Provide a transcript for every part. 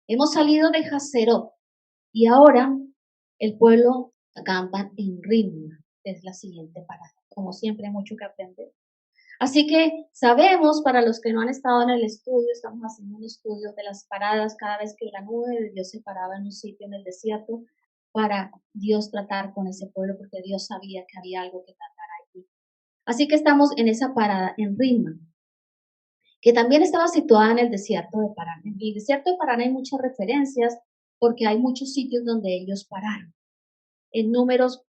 Hemos salido de Hazerot y ahora el pueblo acampa en Ritma, es la siguiente parada. Como siempre, hay mucho que aprender. Así que sabemos, para los que no han estado en el estudio, estamos haciendo un estudio de las paradas cada vez que la nube de Dios se paraba en un sitio en el desierto para Dios tratar con ese pueblo, porque Dios sabía que había algo que tratar allí. Así que estamos en esa parada en Ritma, que también estaba situada en el desierto de Parán. En el desierto de Parán hay muchas referencias porque hay muchos sitios donde ellos pararon. En Números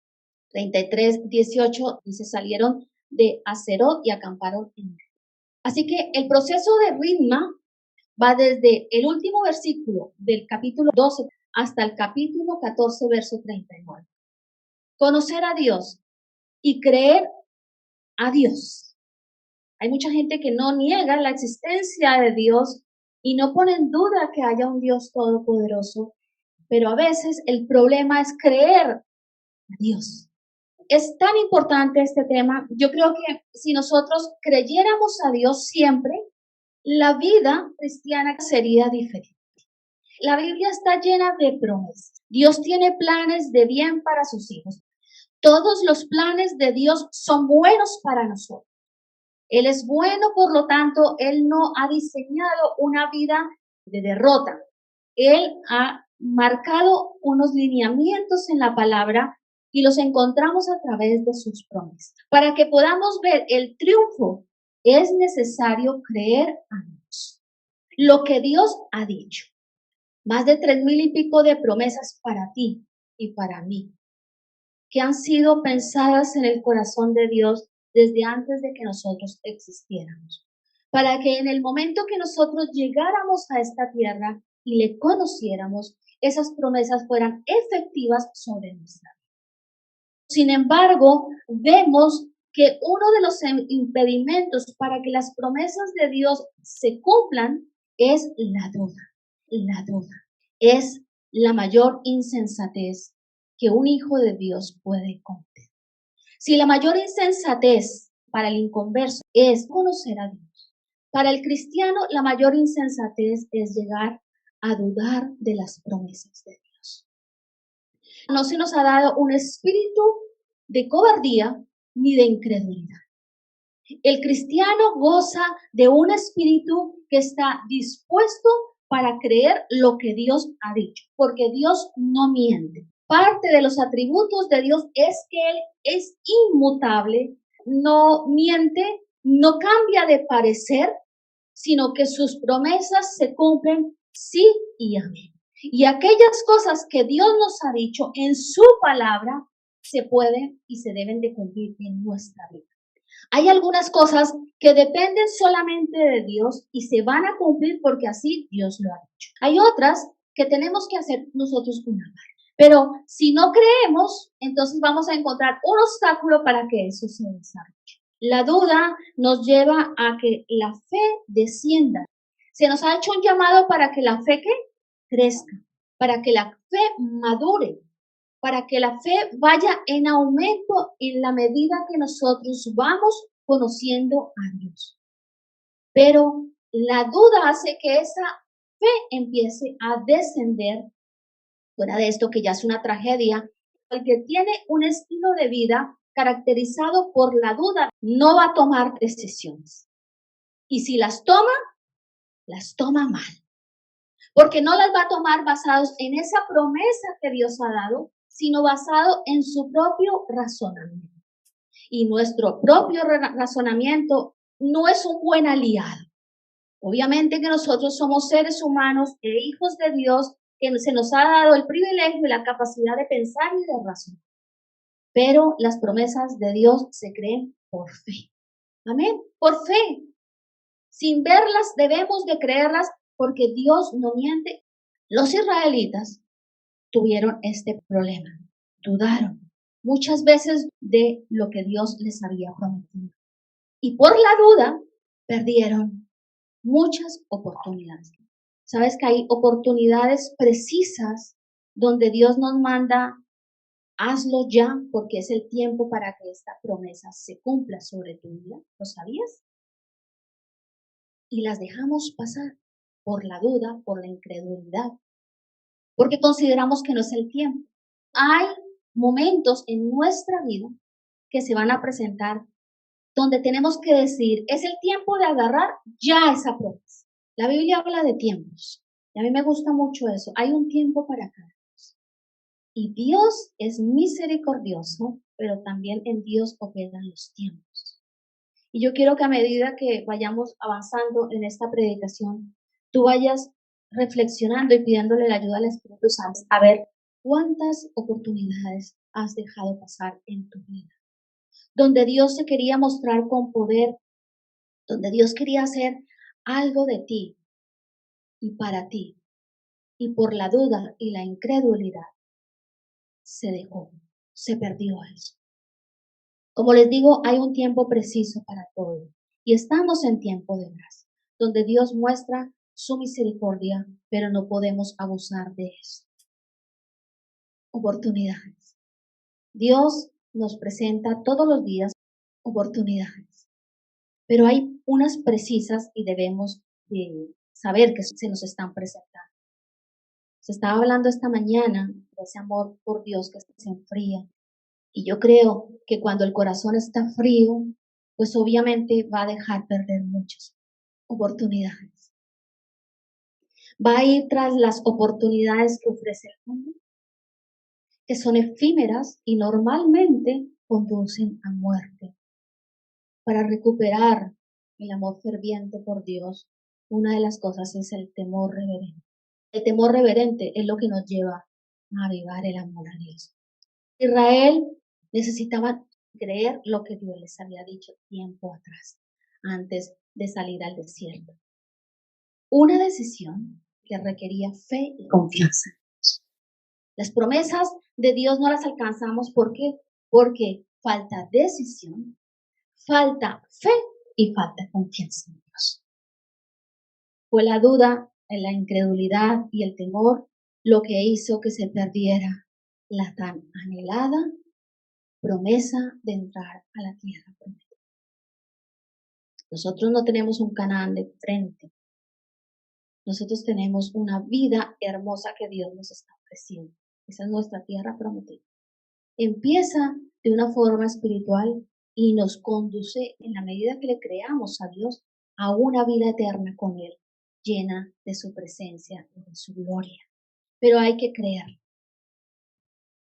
33:18 dice, salieron de Hazerot y acamparon en él. Así que el proceso de Ritma va desde el último versículo del capítulo 12 hasta el capítulo 14, verso 39. Conocer a Dios y creer a Dios. Hay mucha gente que no niega la existencia de Dios y no pone en duda que haya un Dios todopoderoso, pero a veces el problema es creer a Dios. Es tan importante este tema. Yo creo que si nosotros creyéramos a Dios siempre, la vida cristiana sería diferente. La Biblia está llena de promesas. Dios tiene planes de bien para sus hijos. Todos los planes de Dios son buenos para nosotros. Él es bueno, por lo tanto, Él no ha diseñado una vida de derrota. Él ha marcado unos lineamientos en la palabra y los encontramos a través de sus promesas. Para que podamos ver el triunfo, es necesario creer a Dios. Lo que Dios ha dicho. Más de 3,000 y pico de promesas para ti y para mí, que han sido pensadas en el corazón de Dios desde antes de que nosotros existiéramos. Para que en el momento que nosotros llegáramos a esta tierra y le conociéramos, esas promesas fueran efectivas sobre nuestra vida. Sin embargo, vemos que uno de los impedimentos para que las promesas de Dios se cumplan es la duda. La duda es la mayor insensatez que un hijo de Dios puede cometer. Si la mayor insensatez para el inconverso es conocer a Dios, para el cristiano la mayor insensatez es llegar a dudar de las promesas de Dios. No se nos ha dado un espíritu de cobardía ni de incredulidad. El cristiano goza de un espíritu que está dispuesto para creer lo que Dios ha dicho, porque Dios no miente. Parte de los atributos de Dios es que Él es inmutable, no miente, no cambia de parecer, sino que sus promesas se cumplen sí y amén. Y aquellas cosas que Dios nos ha dicho en su palabra se pueden y se deben de cumplir en nuestra vida. Hay algunas cosas que dependen solamente de Dios y se van a cumplir porque así Dios lo ha dicho. Hay otras que tenemos que hacer nosotros una parte. Pero si no creemos, entonces vamos a encontrar un obstáculo para que eso se desarrolle. La duda nos lleva a que la fe descienda. Se nos ha hecho un llamado para que la fe crezca, para que la fe madure, para que la fe vaya en aumento en la medida que nosotros vamos conociendo a Dios. Pero la duda hace que esa fe empiece a descender. Fuera de esto, que ya es una tragedia, el que tiene un estilo de vida caracterizado por la duda no va a tomar decisiones. Y si las toma mal. Porque no las va a tomar basados en esa promesa que Dios ha dado, sino basado en su propio razonamiento. Y nuestro propio razonamiento no es un buen aliado. Obviamente que nosotros somos seres humanos e hijos de Dios, que se nos ha dado el privilegio y la capacidad de pensar y de razonar. Pero las promesas de Dios se creen por fe. Amén, por fe. Sin verlas debemos de creerlas porque Dios no miente. Los israelitas tuvieron este problema, dudaron muchas veces de lo que Dios les había prometido. Y por la duda perdieron muchas oportunidades. Sabes que hay oportunidades precisas donde Dios nos manda, hazlo ya porque es el tiempo para que esta promesa se cumpla sobre tu vida. ¿Lo sabías? Y las dejamos pasar por la duda, por la incredulidad. porque consideramos que no es el tiempo. Hay momentos en nuestra vida que se van a presentar donde tenemos que decir, es el tiempo de agarrar ya esa promesa. La Biblia habla de tiempos y a mí me gusta mucho eso. Hay un tiempo para cada cosa. Y Dios es misericordioso, pero también en Dios operan los tiempos. Y yo quiero que a medida que vayamos avanzando en esta predicación, tú vayas reflexionando y pidiéndole la ayuda al Espíritu Santo a ver cuántas oportunidades has dejado pasar en tu vida, donde Dios se quería mostrar con poder, donde Dios quería hacer algo de ti y para ti, y por la duda y la incredulidad se dejó, se perdió eso. Como les digo, hay un tiempo preciso para todo y estamos en tiempo de gracia, donde Dios muestra su misericordia, pero no podemos abusar de eso. Oportunidades. Dios nos presenta todos los días oportunidades, pero hay unas precisas y debemos de saber que se nos están presentando. Se estaba hablando esta mañana de ese amor por Dios que se enfría. Y yo creo que cuando el corazón está frío, pues obviamente va a dejar perder muchas oportunidades. Va a ir tras las oportunidades que ofrece el mundo, que son efímeras y normalmente conducen a muerte. Para recuperar el amor ferviente por Dios, una de las cosas es el temor reverente. El temor reverente es lo que nos lleva a avivar el amor a Dios. Israel necesitaba creer lo que Dios les había dicho tiempo atrás, antes de salir al desierto. Una decisión que requería fe y confianza. Las promesas de Dios no las alcanzamos, ¿por qué? Porque falta decisión, falta fe y falta confianza en Dios. Fue la duda, la incredulidad y el temor lo que hizo que se perdiera la tan anhelada promesa de entrar a la tierra prometida. Nosotros no tenemos un Canaán de frente. Nosotros tenemos una vida hermosa que Dios nos está ofreciendo. Esa es nuestra tierra prometida. Empieza de una forma espiritual y nos conduce, en la medida que le creamos a Dios, a una vida eterna con Él, llena de su presencia y de su gloria. Pero hay que creer.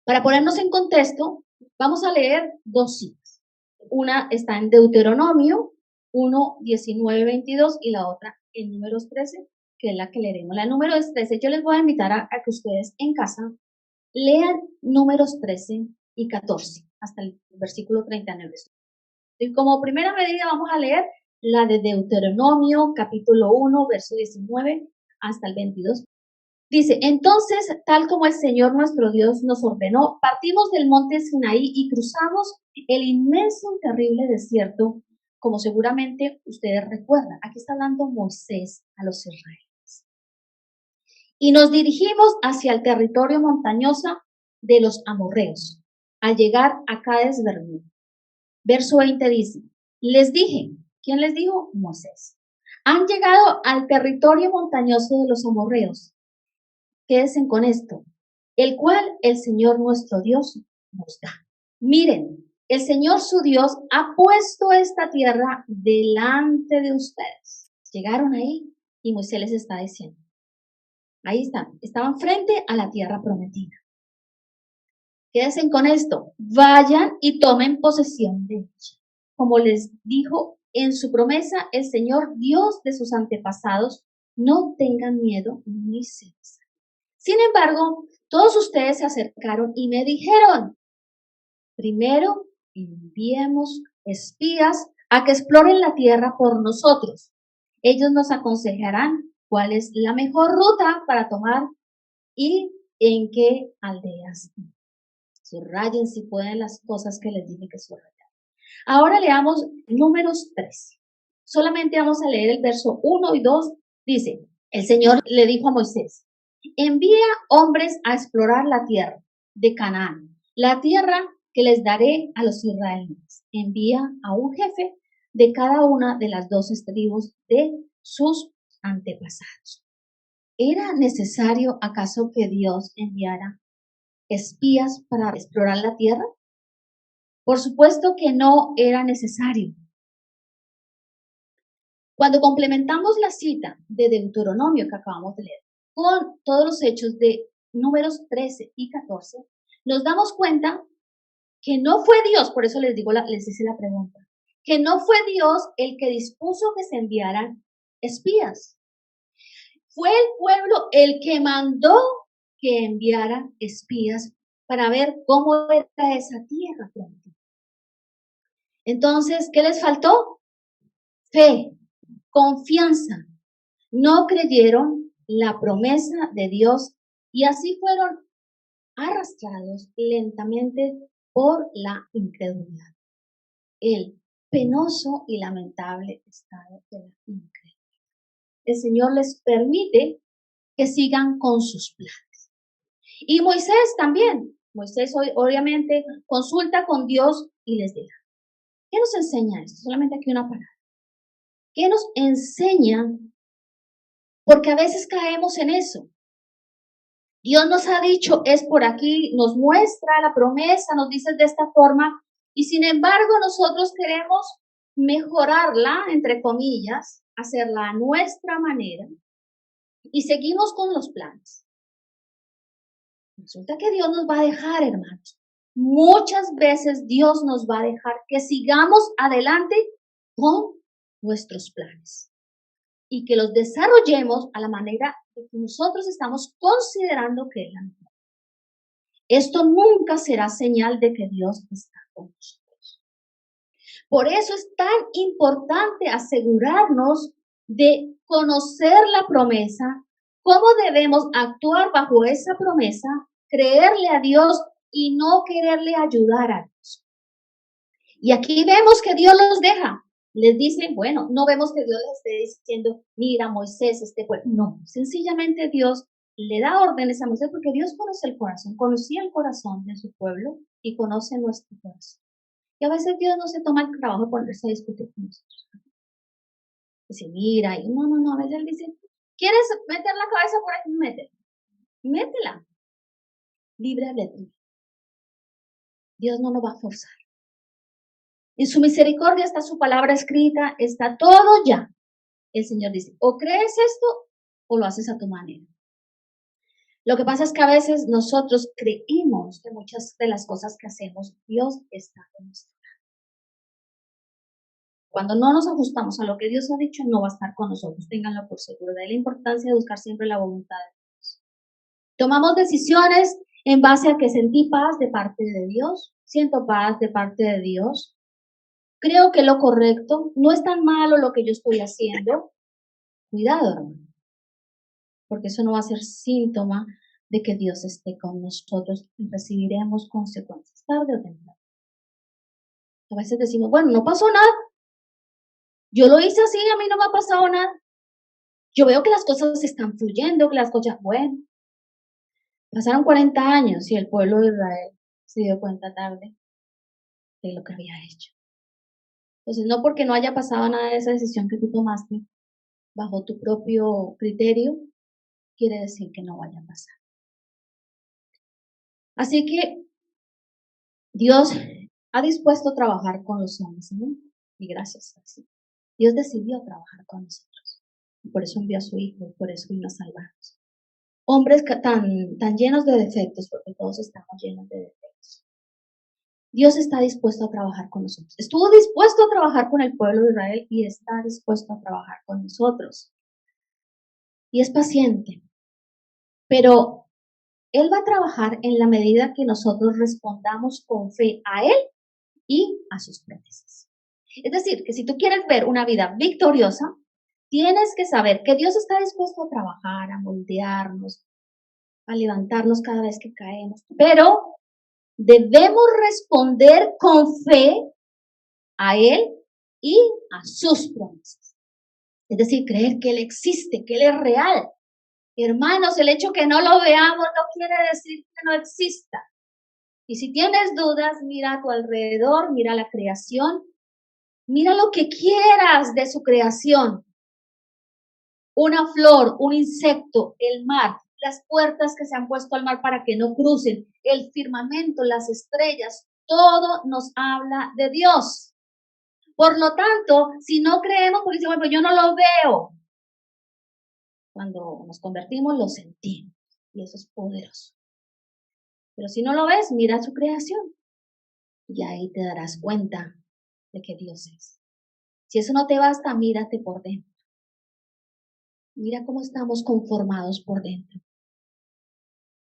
Para ponernos en contexto, vamos a leer dos citas. Una está en Deuteronomio 1, 19, 22 y la otra en Números 13, que es la que leeremos. La Números 13, yo les voy a invitar a que ustedes en casa lean Números 13 y 14 hasta el versículo 39. Y como primera medida vamos a leer la de Deuteronomio capítulo 1, verso 19 hasta el 22. Dice, entonces, tal como el Señor nuestro Dios nos ordenó, partimos del monte Sinaí y cruzamos el inmenso y terrible desierto, como seguramente ustedes recuerdan. Aquí está hablando Moisés a los israelitas. Y nos dirigimos hacia el territorio montañoso de los amorreos, al llegar a Cades Barnea. Verso 20 dice, les dije, ¿quién les dijo? Moisés. Han llegado al territorio montañoso de los amorreos. Quédense con esto, el cual el Señor nuestro Dios nos da. Miren, el Señor su Dios ha puesto esta tierra delante de ustedes. Llegaron ahí y Moisés les está diciendo, ahí están, estaban frente a la tierra prometida. Quédense con esto, vayan y tomen posesión de ella. Como les dijo en su promesa el Señor Dios de sus antepasados, no tengan miedo ni se desanimen. Sin embargo, todos ustedes se acercaron y me dijeron, primero enviemos espías a que exploren la tierra por nosotros. Ellos nos aconsejarán cuál es la mejor ruta para tomar y en qué aldeas. Subrayen si pueden las cosas que les dije que subrayan. Ahora leamos Números 13. Solamente vamos a leer el verso 1 y 2. Dice, el Señor le dijo a Moisés, envía hombres a explorar la tierra de Canaán, la tierra que les daré a los israelitas. Envía a un jefe de cada una de las 12 tribus de sus antepasados. ¿Era necesario acaso que Dios enviara espías para explorar la tierra? Por supuesto que no era necesario. Cuando complementamos la cita de Deuteronomio que acabamos de leer con todos los hechos de Números 13 y 14, nos damos cuenta que no fue Dios, por eso les hice la pregunta, que no fue Dios el que dispuso que se enviaran espías. Fue el pueblo el que mandó que enviaran espías para ver cómo era esa tierra. Entonces, ¿qué les faltó? Fe, confianza. No creyeron la promesa de Dios y así fueron arrastrados lentamente por la incredulidad. El penoso y lamentable estado de la incredulidad. El Señor les permite que sigan con sus planes. Y Moisés también. Moisés obviamente consulta con Dios y les deja. ¿Qué nos enseña esto? Solamente aquí una palabra. ¿Qué nos enseña? Porque a veces caemos en eso. Dios nos ha dicho, es por aquí, nos muestra la promesa, nos dice de esta forma, y sin embargo nosotros queremos mejorarla, entre comillas, hacerla a nuestra manera, y seguimos con los planes. Resulta que Dios nos va a dejar, hermanos. Muchas veces Dios nos va a dejar que sigamos adelante con nuestros planes y que los desarrollemos a la manera que nosotros estamos considerando que es la mejor. Esto nunca será señal de que Dios está con nosotros. Por eso es tan importante asegurarnos de conocer la promesa, cómo debemos actuar bajo esa promesa, creerle a Dios y no quererle ayudar a Dios. Y aquí vemos que Dios los deja. Les dicen, bueno, no vemos que Dios les esté diciendo, mira Moisés, no, sencillamente Dios le da órdenes a Moisés porque Dios conoce el corazón, conocía el corazón de su pueblo y conoce nuestro corazón. Y a veces Dios no se toma el trabajo de ponerse a discutir con nosotros. Dice, mira, y no, a veces Él dice, ¿quieres meter la cabeza por ahí? Métela. Libre albedrío. Dios no nos va a forzar. En su misericordia está su palabra escrita, está todo ya. El Señor dice, o crees esto o lo haces a tu manera. Lo que pasa es que a veces nosotros creemos que muchas de las cosas que hacemos, Dios está con nosotros. Cuando no nos ajustamos a lo que Dios ha dicho, no va a estar con nosotros. Ténganlo por seguro. De la importancia de buscar siempre la voluntad de Dios. Tomamos decisiones en base a que sentí paz de parte de Dios. Siento paz de parte de Dios. Creo que lo correcto, no es tan malo lo que yo estoy haciendo. Cuidado, hermano. Porque eso no va a ser síntoma de que Dios esté con nosotros y recibiremos consecuencias tarde o temprano. A veces decimos, bueno, no pasó nada. Yo lo hice así, a mí no me ha pasado nada. Yo veo que las cosas están fluyendo, que las cosas, bueno, pasaron 40 años y el pueblo de Israel se dio cuenta tarde de lo que había hecho. Entonces, no porque no haya pasado nada de esa decisión que tú tomaste bajo tu propio criterio, quiere decir que no vaya a pasar. Así que Dios ha dispuesto a trabajar con los hombres, ¿sí? Y gracias a Dios. Dios decidió trabajar con nosotros. Y por eso envió a su Hijo, por eso vino a salvarnos. Hombres tan llenos de defectos, porque todos estamos llenos de defectos. Dios está dispuesto a trabajar con nosotros. Estuvo dispuesto a trabajar con el pueblo de Israel y está dispuesto a trabajar con nosotros. Y es paciente. Pero Él va a trabajar en la medida que nosotros respondamos con fe a Él y a sus promesas. Es decir, que si tú quieres ver una vida victoriosa, tienes que saber que Dios está dispuesto a trabajar, a moldearnos, a levantarnos cada vez que caemos. Pero debemos responder con fe a Él y a sus promesas. Es decir, creer que Él existe, que Él es real. Hermanos, el hecho que no lo veamos no quiere decir que no exista. Y si tienes dudas, mira a tu alrededor, mira la creación, mira lo que quieras de su creación. una flor, un insecto, el mar, las puertas que se han puesto al mar para que no crucen, el firmamento, las estrellas, todo nos habla de Dios. Por lo tanto, si no creemos, porque decimos, bueno, yo no lo veo. Cuando nos convertimos, lo sentimos. Y eso es poderoso. Pero si no lo ves, mira su creación. Y ahí te darás cuenta de que Dios es. Si eso no te basta, mírate por dentro. Mira cómo estamos conformados por dentro.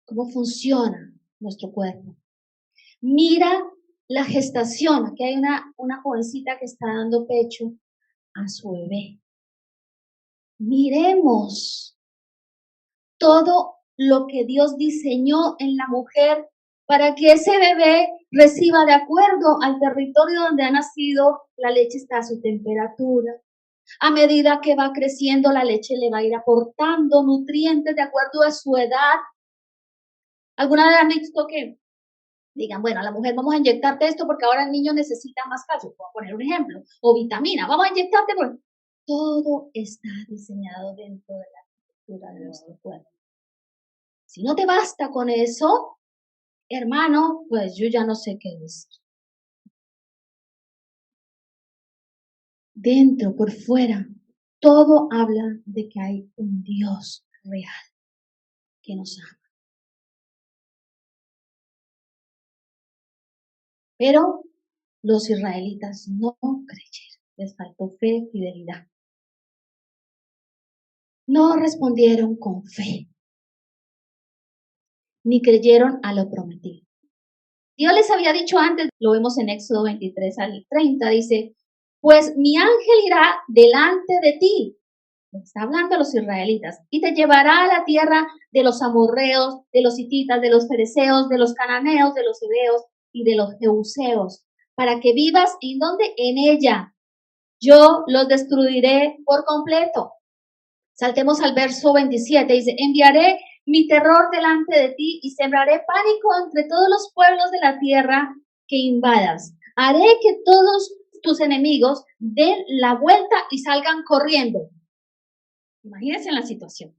Cómo funciona nuestro cuerpo. Mira la gestación. Aquí hay una jovencita que está dando pecho a su bebé. Miremos todo lo que Dios diseñó en la mujer para que ese bebé reciba de acuerdo al territorio donde ha nacido, la leche está a su temperatura. A medida que va creciendo, la leche le va a ir aportando nutrientes de acuerdo a su edad. ¿Alguna vez han visto que digan, bueno, a la mujer vamos a inyectarte esto porque ahora el niño necesita más calcio? Voy a poner un ejemplo. O vitamina, vamos a inyectarte porque todo está diseñado dentro de la estructura de nuestro cuerpo. Si no te basta con eso, hermano, pues yo ya no sé qué decir. Dentro, por fuera, todo habla de que hay un Dios real que nos ama. Pero los israelitas no creyeron, les faltó fe, fidelidad. No respondieron con fe, ni creyeron a lo prometido. Dios les había dicho antes, lo vemos en Éxodo 23 al 30, dice, pues mi ángel irá delante de ti. Está hablando a los israelitas, y te llevará a la tierra de los amorreos, de los hititas, de los fereceos, de los cananeos, de los heveos y de los jebuseos, para que vivas en donde en ella. Yo los destruiré por completo. Saltemos al verso 27, dice, enviaré mi terror delante de ti y sembraré pánico entre todos los pueblos de la tierra que invadas. Haré que todos tus enemigos den la vuelta y salgan corriendo. Imagínense en la situación.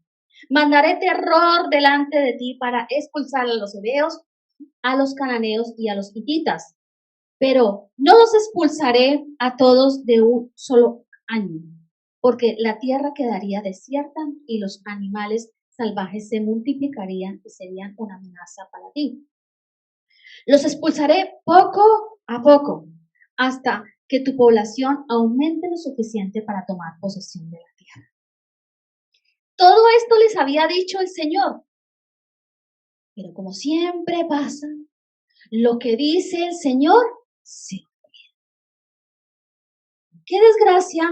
Mandaré terror delante de ti para expulsar a los heveos, a los cananeos y a los hititas. Pero no los expulsaré a todos de un solo año, porque la tierra quedaría desierta y los animales salvajes se multiplicarían y serían una amenaza para ti. Los expulsaré poco a poco, hasta que tu población aumente lo suficiente para tomar posesión de la tierra. Todo esto les había dicho el Señor. Pero como siempre pasa, lo que dice el Señor, sí. Qué desgracia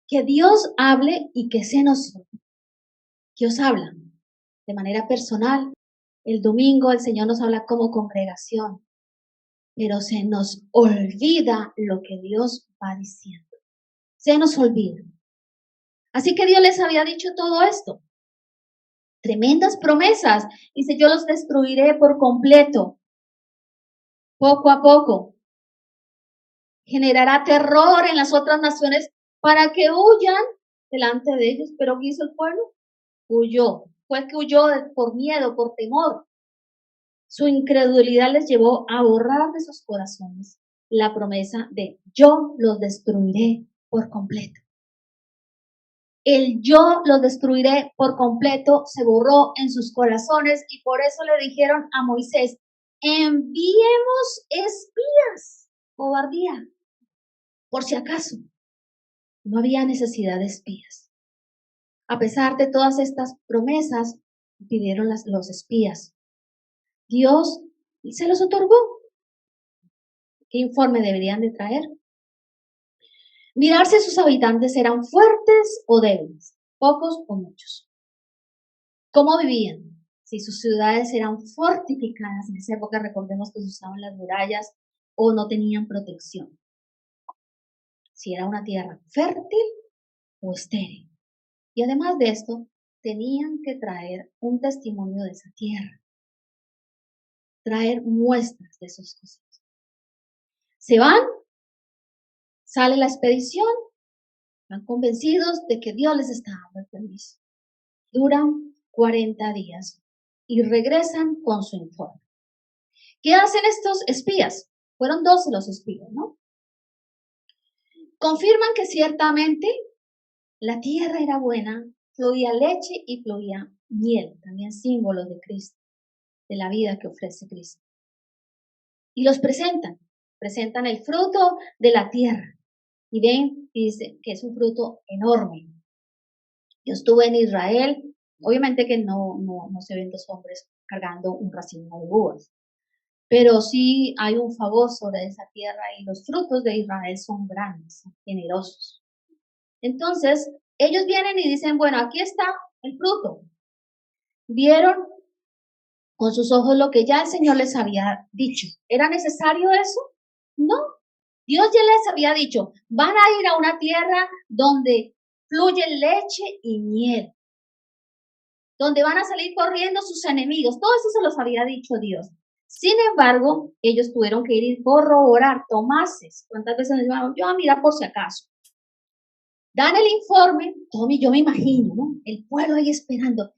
que Dios hable y que se nos... Dios habla de manera personal. El domingo el Señor nos habla como congregación, pero se nos olvida lo que Dios va diciendo. Se nos olvida. Así que Dios les había dicho todo esto. Tremendas promesas. Dice, yo los destruiré por completo, poco a poco. Generará terror en las otras naciones para que huyan delante de ellos. Pero ¿qué hizo el pueblo? Huyó. Fue que huyó por miedo, por temor. Su incredulidad les llevó a borrar de sus corazones la promesa de yo los destruiré por completo. El yo los destruiré por completo se borró en sus corazones y por eso le dijeron a Moisés, enviemos espías, cobardía, por si acaso. No había necesidad de espías. A pesar de todas estas promesas, pidieron los espías. Dios se los otorgó. ¿Qué informe deberían de traer? Mirar si sus habitantes eran fuertes o débiles, pocos o muchos. ¿Cómo vivían? Si sus ciudades eran fortificadas, en esa época recordemos que se usaban las murallas o no tenían protección. Si era una tierra fértil o estéril. Y además de esto, tenían que traer un testimonio de esa tierra. Traer muestras de sus cosas. Se van, sale la expedición Van convencidos de que Dios les está dando el permiso. Duran 40 días y regresan con su informe. ¿Qué hacen estos espías? Fueron 12 los espías, ¿no? Confirman que ciertamente la tierra era buena, fluía leche y fluía miel, también símbolos de Cristo, de la vida que ofrece Cristo. Y los presentan el fruto de la tierra. Y ven, dice que es un fruto enorme. Yo estuve en Israel, obviamente que no se ven dos hombres cargando un racimo de uvas, pero sí hay un favor sobre esa tierra y los frutos de Israel son grandes, son generosos. Entonces, ellos vienen y dicen, bueno, aquí está el fruto. Vieron con sus ojos lo que ya el Señor les había dicho. ¿Era necesario eso? No. Dios ya les había dicho, van a ir a una tierra donde fluye leche y miel, donde van a salir corriendo sus enemigos. Todo eso se los había dicho Dios. Sin embargo, ellos tuvieron que ir y corroborar, tomarse. ¿Cuántas veces nos llamaron? Yo a mirar por si acaso. Dan el informe, yo me imagino, ¿no? El pueblo ahí esperando.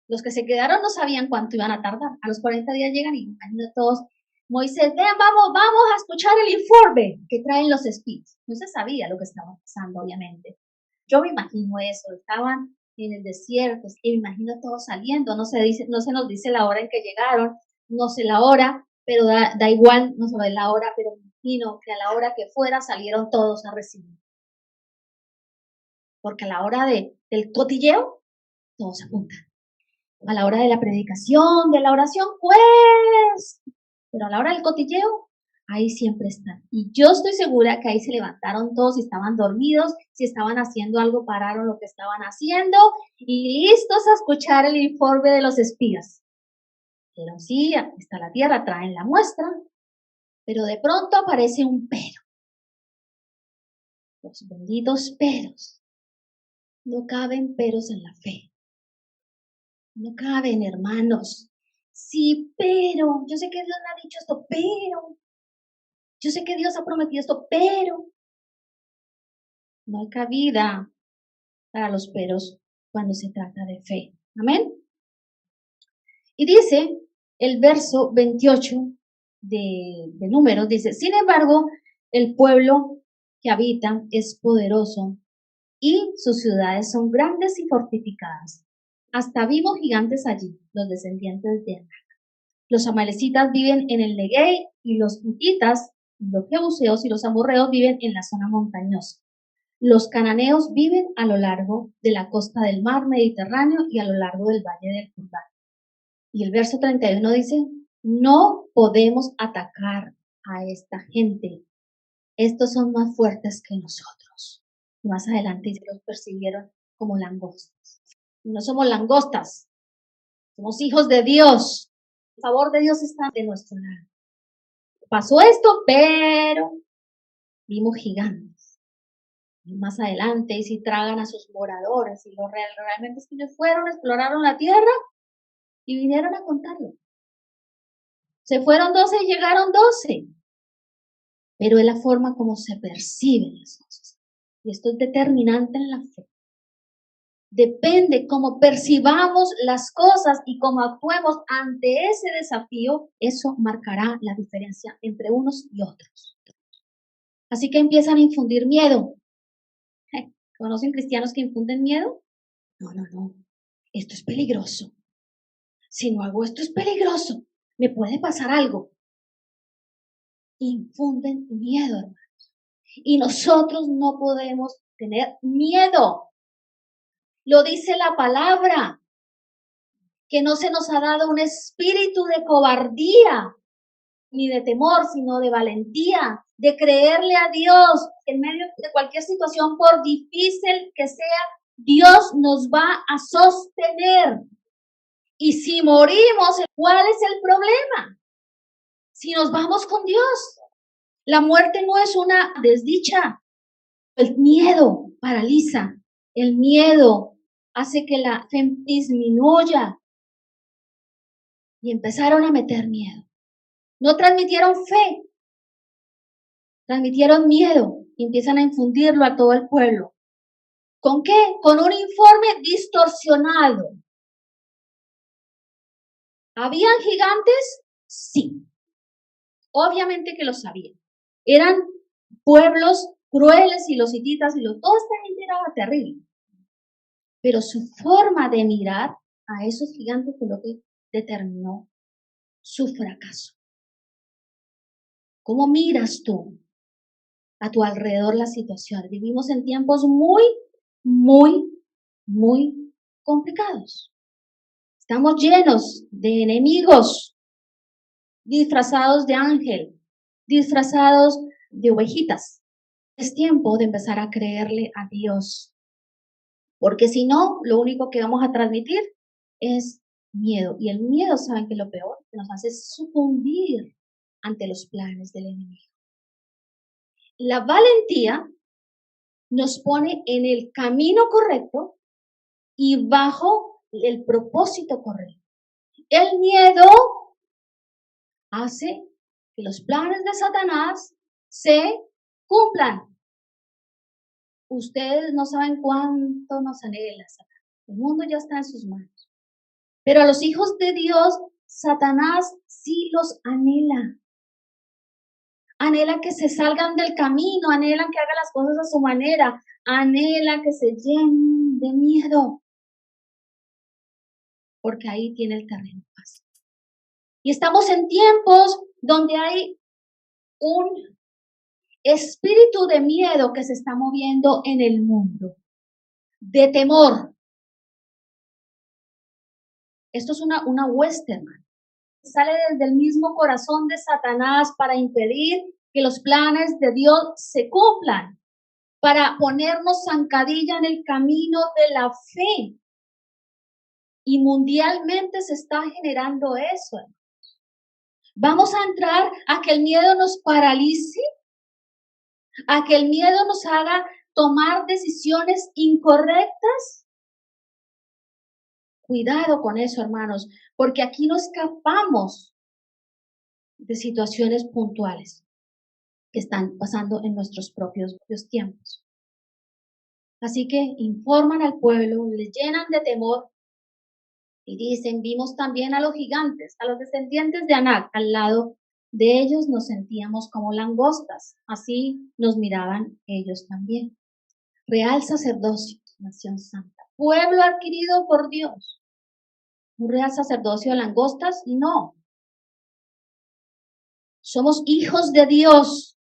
Los que se quedaron no sabían cuánto iban a tardar. A los 40 días llegan y imagino todos, Moisés, vean, vamos a escuchar el informe que traen los espías. No se sabía lo que estaba pasando, obviamente. Yo me imagino eso, estaban en el desierto, y me imagino todos saliendo, no se nos dice la hora en que llegaron, no sé la hora, pero da igual, no sabe la hora, pero me imagino que a la hora que fuera salieron todos a recibir. Porque a la hora del cotilleo, todos se apuntan. A la hora de la predicación, de la oración, pues, pero a la hora del cotilleo, ahí siempre están. Y yo estoy segura que ahí se levantaron todos, si estaban dormidos, si estaban haciendo algo, pararon lo que estaban haciendo y listos a escuchar el informe de los espías. Pero sí, aquí está la tierra, traen la muestra, pero de pronto aparece un pero. Los benditos peros. No caben peros en la fe. No caben, hermanos. Sí, pero, yo sé que Dios me ha dicho esto, pero, yo sé que Dios ha prometido esto, pero, no hay cabida para los peros cuando se trata de fe. Amén. Y dice el verso 28 de Números, dice, sin embargo, el pueblo que habita es poderoso y sus ciudades son grandes y fortificadas. Hasta vimos gigantes allí, los descendientes de Anak. Los amalecitas viven en el Neguey y los hititas, los jebuseos y los amorreos viven en la zona montañosa. Los cananeos viven a lo largo de la costa del mar Mediterráneo y a lo largo del valle del Jordán. Y el verso 31 dice, no podemos atacar a esta gente. Estos son más fuertes que nosotros. Y más adelante los persiguieron como langostas. No somos langostas, somos hijos de Dios. El favor de Dios está de nuestro lado. Pasó esto, pero vimos gigantes. Y más adelante, y si tragan a sus moradores, y realmente es que ellos fueron, exploraron la tierra y vinieron a contarlo. Se fueron 12 y llegaron 12. Pero es la forma como se perciben las cosas. Y esto es determinante en la fe. Depende cómo percibamos las cosas y cómo actuemos ante ese desafío, eso marcará la diferencia entre unos y otros. Así que empiezan a infundir miedo. ¿Conocen cristianos que infunden miedo? No. Esto es peligroso. Si no hago esto es peligroso. Me puede pasar algo. Infunden miedo, hermanos. Y nosotros no podemos tener miedo. Lo dice la palabra, que no se nos ha dado un espíritu de cobardía, ni de temor, sino de valentía, de creerle a Dios en medio de cualquier situación, por difícil que sea, Dios nos va a sostener. Y si morimos, ¿cuál es el problema? Si nos vamos con Dios, la muerte no es una desdicha. El miedo paraliza, el miedo hace que la fe disminuya. Y empezaron a meter miedo. No transmitieron fe, transmitieron miedo y empiezan a infundirlo a todo el pueblo. ¿Con qué? Con un informe distorsionado. ¿Habían gigantes? Sí. Obviamente que lo sabían. Eran pueblos crueles y los hititas y toda esta gente era terrible. Pero su forma de mirar a esos gigantes fue lo que determinó su fracaso. ¿Cómo miras tú a tu alrededor las situaciones? Vivimos en tiempos muy complicados. Estamos llenos de enemigos disfrazados de ángel, disfrazados de ovejitas. Es tiempo de empezar a creerle a Dios, porque si no, lo único que vamos a transmitir es miedo. Y el miedo, ¿saben qué es lo peor? Que nos hace sucumbir ante los planes del enemigo. La valentía nos pone en el camino correcto y bajo el propósito correcto. El miedo hace que los planes de Satanás se cumplan. Ustedes no saben cuánto nos anhela Satanás. El mundo ya está en sus manos. Pero a los hijos de Dios, Satanás sí los anhela. Anhela que se salgan del camino, anhela que hagan las cosas a su manera, anhela que se llenen de miedo. Porque ahí tiene el terreno fácil. Y estamos en tiempos donde hay un espíritu de miedo que se está moviendo en el mundo, de temor. Esto es una western. Sale desde el mismo corazón de Satanás para impedir que los planes de Dios se cumplan, para ponernos zancadilla en el camino de la fe. Y mundialmente se está generando eso. Vamos a entrar a que el miedo nos paralice, a que el miedo nos haga tomar decisiones incorrectas. Cuidado con eso, hermanos, porque aquí no escapamos de situaciones puntuales que están pasando en nuestros propios tiempos. Así que informan al pueblo, les llenan de temor y dicen, vimos también a los gigantes, a los descendientes de Anac, al lado de ellos nos sentíamos como langostas, así nos miraban ellos también. Real sacerdocio, nación santa, pueblo adquirido por Dios. ¿Un real sacerdocio de langostas? No. Somos hijos de Dios,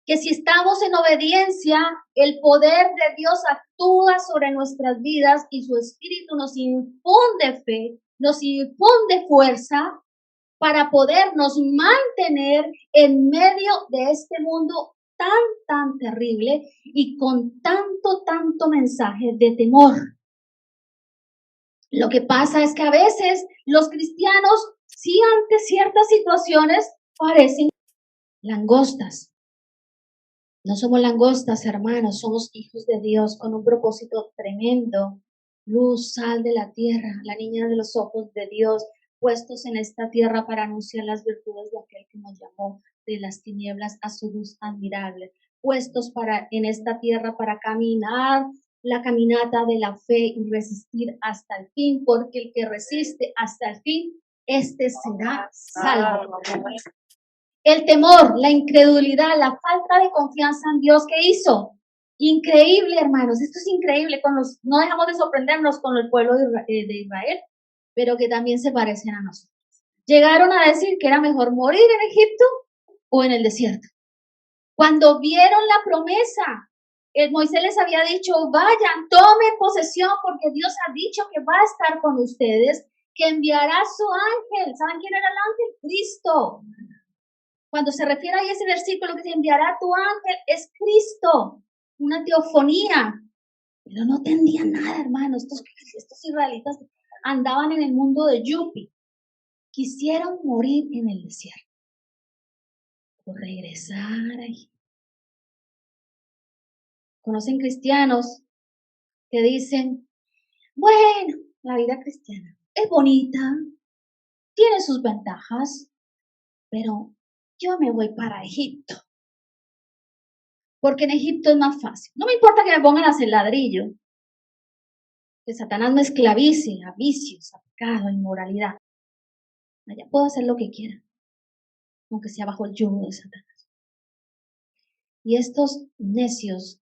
que si estamos en obediencia, el poder de Dios actúa sobre nuestras vidas y su Espíritu nos infunde fe, nos infunde fuerza para podernos mantener en medio de este mundo tan terrible y con tanto mensaje de temor. Lo que pasa es que a veces los cristianos, sí, ante ciertas situaciones, parecen langostas. No somos langostas, hermanos, somos hijos de Dios con un propósito tremendo. Luz, sal de la tierra, la niña de los ojos de Dios, puestos en esta tierra para anunciar las virtudes de aquel que nos llamó de las tinieblas a su luz admirable. Puestos en esta tierra para caminar la caminata de la fe y resistir hasta el fin, porque el que resiste hasta el fin, este será salvo. El temor, la incredulidad, la falta de confianza en Dios, ¿qué hizo? Increíble, hermanos, esto es increíble. No dejamos de sorprendernos con el pueblo de Israel, pero que también se parecen a nosotros. Llegaron a decir que era mejor morir en Egipto o en el desierto. Cuando vieron la promesa, Moisés les había dicho, vayan, tomen posesión, porque Dios ha dicho que va a estar con ustedes, que enviará su ángel. ¿Saben quién era el ángel? Cristo. Cuando se refiere a ese versículo que se enviará tu ángel, es Cristo, una teofonía. Pero no entendían nada, hermanos. Estos israelitas andaban en el mundo de Yupi. Quisieron morir en el desierto. O regresar ahí. Conocen cristianos que dicen, bueno, la vida cristiana es bonita, tiene sus ventajas, pero yo me voy para Egipto. porque en Egipto es más fácil. No me importa que me pongan a hacer ladrillo, que Satanás me esclavice a vicios, a pecado, a inmoralidad. Allá puedo hacer lo que quiera, aunque sea bajo el yugo de Satanás. Y estos necios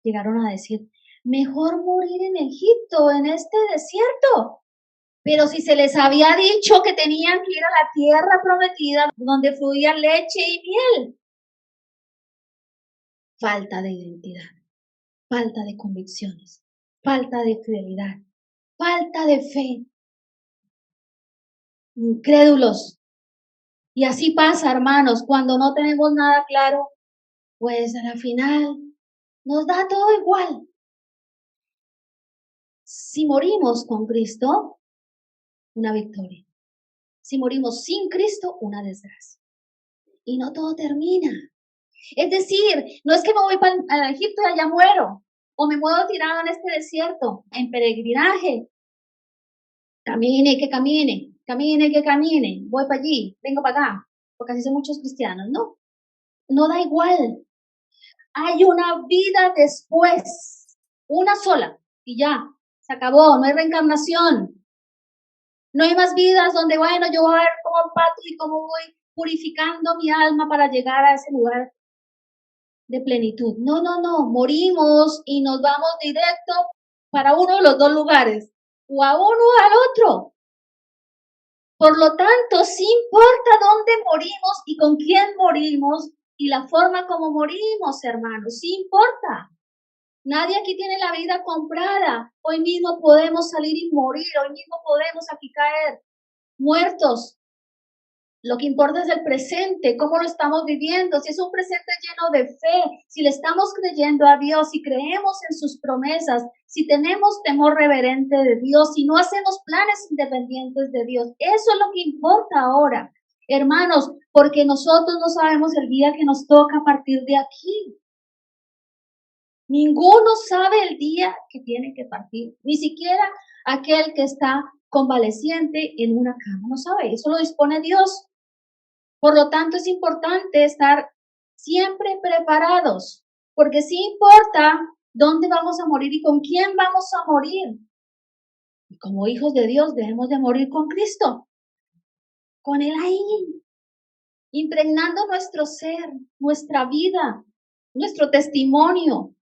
llegaron a decir, mejor morir en Egipto, en este desierto. Pero si se les había dicho que tenían que ir a la tierra prometida, donde fluía leche y miel. Falta de identidad, falta de convicciones, falta de fidelidad, falta de fe. Incrédulos. Y así pasa, hermanos, cuando no tenemos nada claro, pues a la final nos da todo igual. Si morimos con Cristo, una victoria. Si morimos sin Cristo, una desgracia. Y no todo termina. Es decir, no es que me voy a Egipto y allá muero, o me muevo tirado en este desierto, en peregrinaje. Camine, que camine, camine, que camine, voy para allí, vengo para acá, porque así son muchos cristianos. No, no da igual. Hay una vida después, una sola, y ya, se acabó, no hay reencarnación. No hay más vidas donde, bueno, yo voy a ver cómo pato y cómo voy purificando mi alma para llegar a ese lugar de plenitud. No, no, no, morimos y nos vamos directo para uno de los dos lugares, o a uno o al otro. Por lo tanto, sí importa dónde morimos y con quién morimos y la forma como morimos, hermanos, sí importa. Nadie aquí tiene la vida comprada. Hoy mismo podemos salir y morir. Hoy mismo podemos aquí caer muertos. Lo que importa es el presente, cómo lo estamos viviendo, si es un presente lleno de fe, si le estamos creyendo a Dios, si creemos en sus promesas, si tenemos temor reverente de Dios, si no hacemos planes independientes de Dios. Eso es lo que importa ahora, hermanos, porque nosotros no sabemos el día que nos toca a partir de aquí. Ninguno sabe el día que tiene que partir, ni siquiera aquel que está convaleciente en una cama, no sabe, eso lo dispone Dios. Por lo tanto, es importante estar siempre preparados, porque sí importa dónde vamos a morir y con quién vamos a morir. Y como hijos de Dios debemos de morir con Cristo, con Él ahí, impregnando nuestro ser, nuestra vida, nuestro testimonio.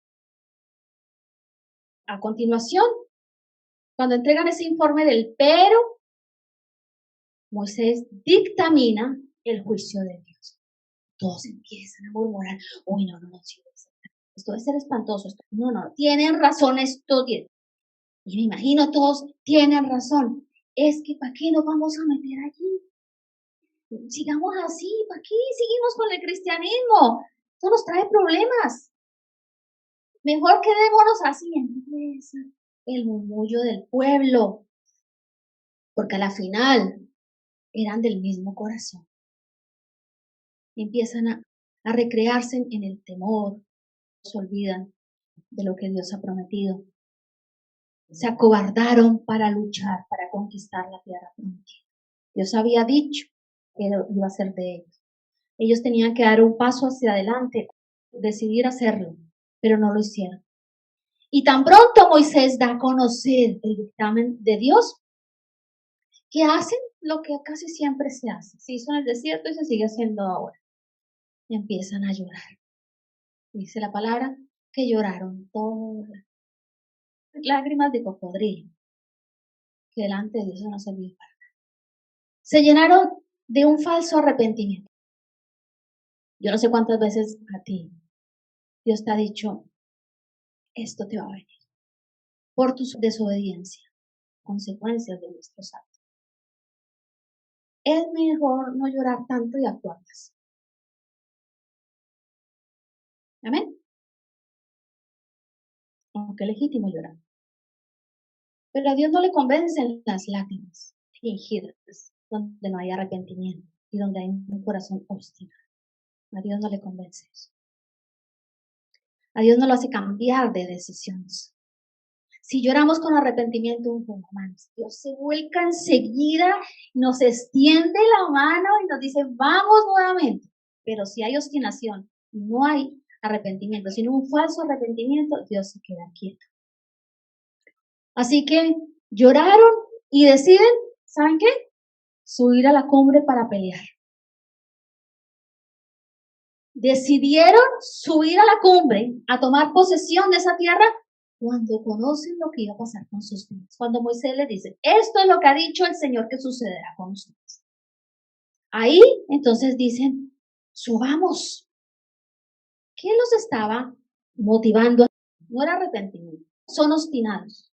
A continuación, cuando entregan ese informe del pero, Moisés dictamina el juicio de Dios. Todos empiezan a murmurar, uy, no, sí, esto debe ser espantoso. No, tienen razón estos 10. Y me imagino todos tienen razón. Es que ¿para qué nos vamos a meter allí? Sigamos así, ¿para qué seguimos con el cristianismo? Esto nos trae problemas. Mejor quedémonos así. Empieza el murmullo del pueblo, porque a la final eran del mismo corazón. Empiezan a recrearse en el temor, se olvidan de lo que Dios ha prometido. Se acobardaron para luchar, para conquistar la tierra prometida. Dios había dicho que iba a ser de ellos. Ellos tenían que dar un paso hacia adelante, decidir hacerlo, pero no lo hicieron. Y tan pronto Moisés da a conocer el dictamen de Dios, que hacen lo que casi siempre se hace. Se hizo en el desierto y se sigue haciendo ahora. Y empiezan a llorar. Dice la palabra que lloraron todas lágrimas de cocodrilo, que delante de Dios no servía para nada. Se llenaron de un falso arrepentimiento. Yo no sé cuántas veces a ti Dios te ha dicho, esto te va a venir por tu desobediencia, consecuencias de nuestros actos. Es mejor no llorar tanto y actuar más. Amén. Aunque es legítimo llorar. Pero a Dios no le convencen las lágrimas fingidas, donde no hay arrepentimiento y donde hay un corazón obstinado. A Dios no le convence eso. A Dios no lo hace cambiar de decisiones. Si lloramos con arrepentimiento, hermanos, Dios se vuelca enseguida, nos extiende la mano y nos dice, vamos nuevamente. Pero si hay obstinación y no hay arrepentimiento, sino un falso arrepentimiento, Dios se queda quieto. Así que lloraron y deciden, ¿saben qué? Subir a la cumbre para pelear. Decidieron subir a la cumbre a tomar posesión de esa tierra cuando conocen lo que iba a pasar con sus vidas. Cuando Moisés les dice, esto es lo que ha dicho el Señor que sucederá con ustedes. Ahí entonces dicen, subamos. ¿Qué los estaba motivando? No era arrepentimiento, son obstinados.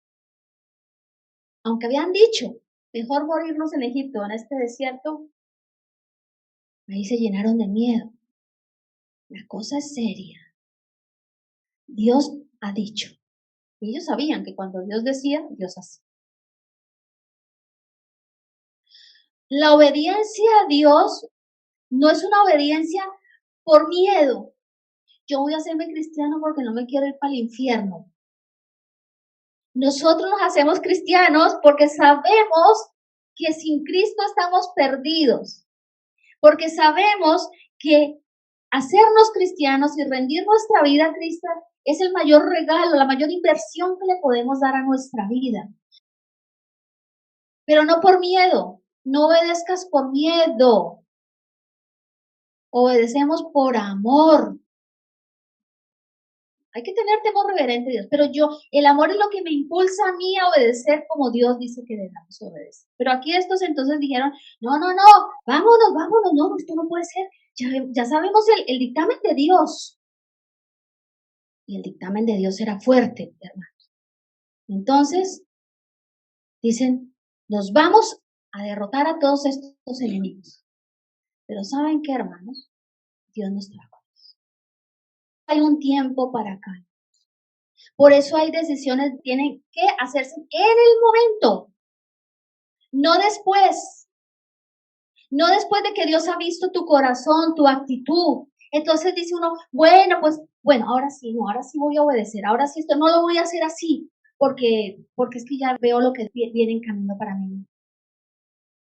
Aunque habían dicho, mejor morirnos en Egipto, en este desierto, ahí se llenaron de miedo. La cosa es seria. Dios ha dicho. Y ellos sabían que cuando Dios decía, Dios hacía. La obediencia a Dios no es una obediencia por miedo. Yo voy a hacerme cristiano porque no me quiero ir para el infierno. Nosotros nos hacemos cristianos porque sabemos que sin Cristo estamos perdidos. Porque sabemos que hacernos cristianos y rendir nuestra vida a Cristo es el mayor regalo, la mayor inversión que le podemos dar a nuestra vida. Pero no por miedo, no obedezcas por miedo. Obedecemos por amor. Hay que tener temor reverente a Dios, pero el amor es lo que me impulsa a mí a obedecer como Dios dice que debemos obedecer. Pero aquí estos entonces dijeron, no, vámonos, no, esto no puede ser. Ya sabemos el dictamen de Dios. Y el dictamen de Dios era fuerte, hermanos. Entonces, dicen, nos vamos a derrotar a todos estos enemigos. Pero ¿saben qué, hermanos? Dios nos trajo. Hay un tiempo para acá. Por eso hay decisiones que tienen que hacerse en el momento, no después. No después de que Dios ha visto tu corazón, tu actitud. Entonces dice uno, ahora sí voy a obedecer, ahora sí esto no lo voy a hacer así, porque es que ya veo lo que viene en camino para mí.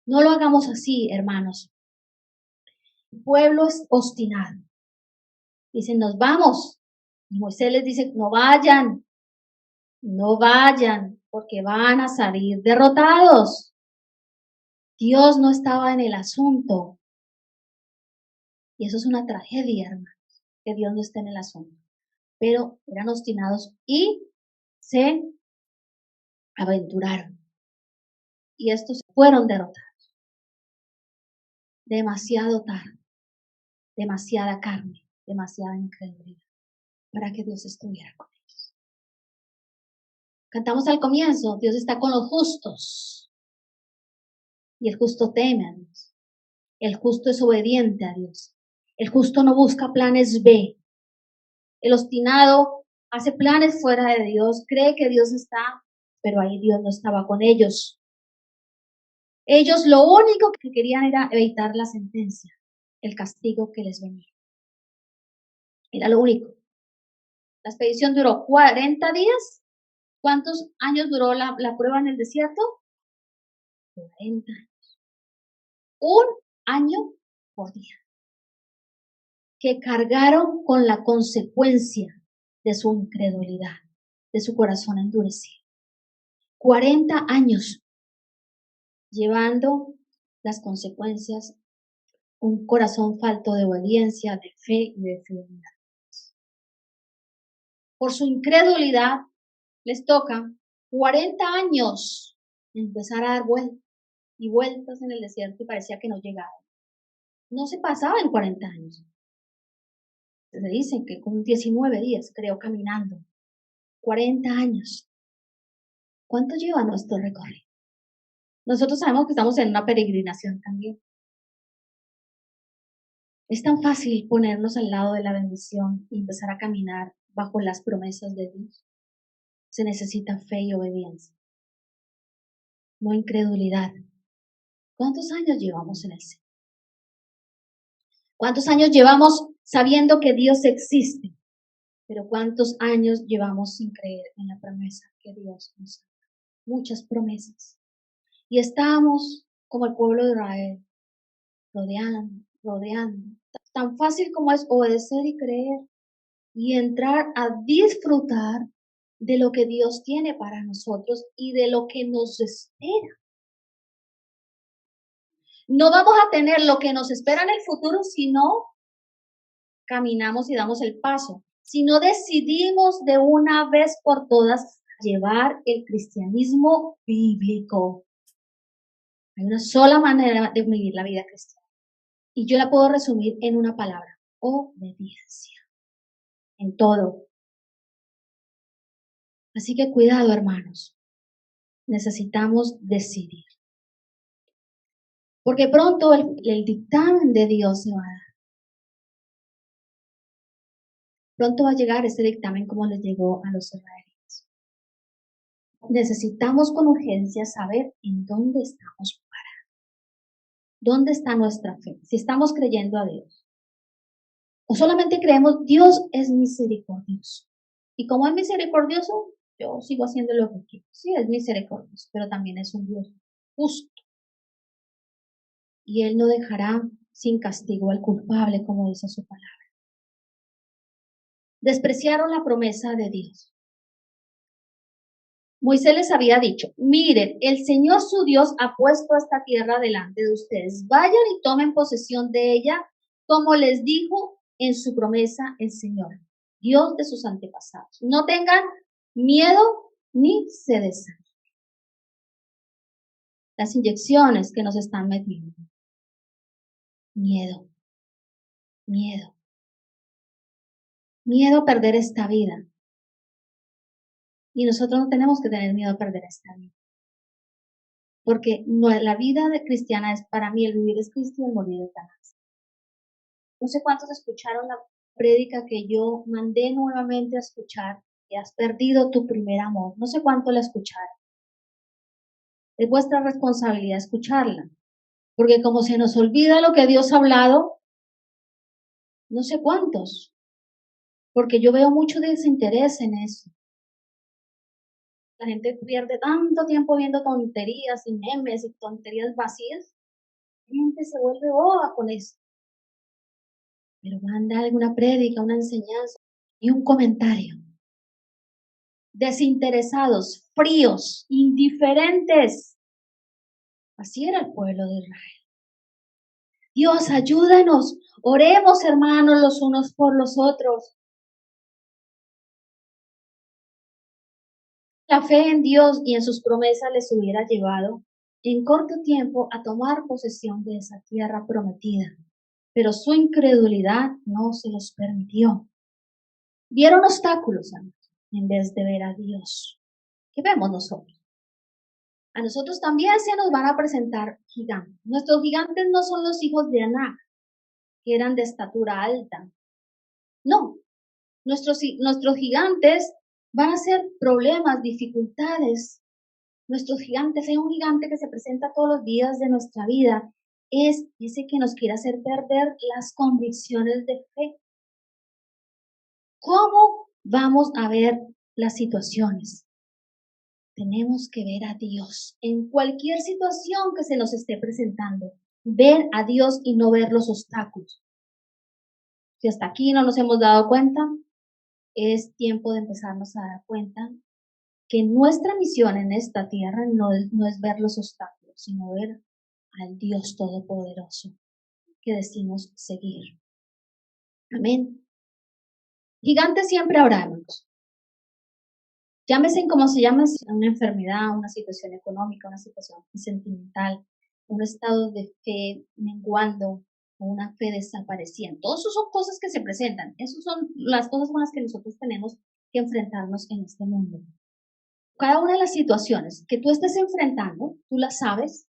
No lo hagamos así, hermanos. El pueblo es obstinado. Dicen, nos vamos. Y Moisés les dice, no vayan, porque van a salir derrotados. Dios no estaba en el asunto. Y eso es una tragedia, hermanos, que Dios no esté en el asunto. Pero eran obstinados y se aventuraron. Y estos fueron derrotados. Demasiado tarde, demasiada carne, demasiada incredulidad para que Dios estuviera con ellos. Cantamos al comienzo, Dios está con los justos. Y el justo teme a Dios. El justo es obediente a Dios. El justo no busca planes B. El obstinado hace planes fuera de Dios, cree que Dios está, pero ahí Dios no estaba con ellos. Ellos lo único que querían era evitar la sentencia, el castigo que les venía. Era lo único. La expedición duró 40 días. ¿Cuántos años duró la prueba en el desierto? 40 años. Un año por día. Que cargaron con la consecuencia de su incredulidad, de su corazón endurecido. 40 años llevando las consecuencias, un corazón falto de obediencia, de fe y de fidelidad. Por su incredulidad les toca 40 años empezar a dar vueltas y vueltas en el desierto y parecía que no llegaban. No se pasaba en 40 años. Se dicen que con 19 días, creo, caminando. 40 años. ¿Cuánto lleva nuestro recorrido? Nosotros sabemos que estamos en una peregrinación también. Es tan fácil ponernos al lado de la bendición y empezar a caminar bajo las promesas de Dios. Se necesita fe y obediencia, no incredulidad. ¿Cuántos años llevamos en el Señor? ¿Cuántos años llevamos sabiendo que Dios existe? Pero ¿cuántos años llevamos sin creer en la promesa que Dios nos da? Muchas promesas. Y estamos como el pueblo de Israel, rodeando. Tan fácil como es obedecer y creer. y entrar a disfrutar de lo que Dios tiene para nosotros y de lo que nos espera. No vamos a tener lo que nos espera en el futuro si no caminamos y damos el paso, si no decidimos de una vez por todas llevar el cristianismo bíblico. Hay una sola manera de vivir la vida cristiana y yo la puedo resumir en una palabra: obediencia. En todo. Así que cuidado, hermanos. Necesitamos decidir. Porque pronto el dictamen de Dios se va a dar. Pronto va a llegar ese dictamen como les llegó a los israelitas. Necesitamos con urgencia saber en dónde estamos parados. ¿Dónde está nuestra fe? Si estamos creyendo a Dios. O solamente creemos, Dios es misericordioso. Y como es misericordioso, yo sigo haciendo lo que quiero. Sí, es misericordioso, pero también es un Dios justo. Y Él no dejará sin castigo al culpable, como dice su palabra. Despreciaron la promesa de Dios. Moisés les había dicho: miren, el Señor su Dios ha puesto esta tierra delante de ustedes. Vayan y tomen posesión de ella, como les dijo en su promesa el Señor, Dios de sus antepasados. No tengan miedo ni se desanimen. Las inyecciones que nos están metiendo. Miedo. Miedo. Miedo a perder esta vida. Y nosotros no tenemos que tener miedo a perder esta vida. Porque la vida cristiana es, para mí, el vivir es Cristo y el morir es ganancia. No sé cuántos escucharon la prédica que yo mandé nuevamente a escuchar, que has perdido tu primer amor. No sé cuánto la escucharon. Es vuestra responsabilidad escucharla. Porque como se nos olvida lo que Dios ha hablado, no sé cuántos. Porque yo veo mucho desinterés en eso. La gente pierde tanto tiempo viendo tonterías y memes y tonterías vacías. La gente se vuelve boba con eso. Pero manda alguna prédica, una enseñanza y un comentario. Desinteresados, fríos, indiferentes. Así era el pueblo de Israel. Dios, ayúdanos. Oremos, hermanos, los unos por los otros. La fe en Dios y en sus promesas les hubiera llevado en corto tiempo a tomar posesión de esa tierra prometida, pero su incredulidad no se los permitió. Vieron obstáculos, en vez de ver a Dios. ¿Qué vemos nosotros? A nosotros también se nos van a presentar gigantes. Nuestros gigantes no son los hijos de Aná, que eran de estatura alta. No, nuestros gigantes van a ser problemas, dificultades. Nuestros gigantes, hay un gigante que se presenta todos los días de nuestra vida, es ese que nos quiere hacer perder las convicciones de fe. ¿Cómo vamos a ver las situaciones? Tenemos que ver a Dios en cualquier situación que se nos esté presentando. Ver a Dios y no ver los obstáculos. Si hasta aquí no nos hemos dado cuenta, es tiempo de empezarnos a dar cuenta que nuestra misión en esta tierra no es ver los obstáculos, sino ver al Dios Todopoderoso que decimos seguir. Amén. Gigantes siempre habrá, hermanos. Llámese como se llame, una enfermedad, una situación económica, una situación sentimental, un estado de fe menguando o una fe desapareciendo. Todas esas son cosas que se presentan. Esas son las cosas con las que nosotros tenemos que enfrentarnos en este mundo. Cada una de las situaciones que tú estés enfrentando, tú las sabes,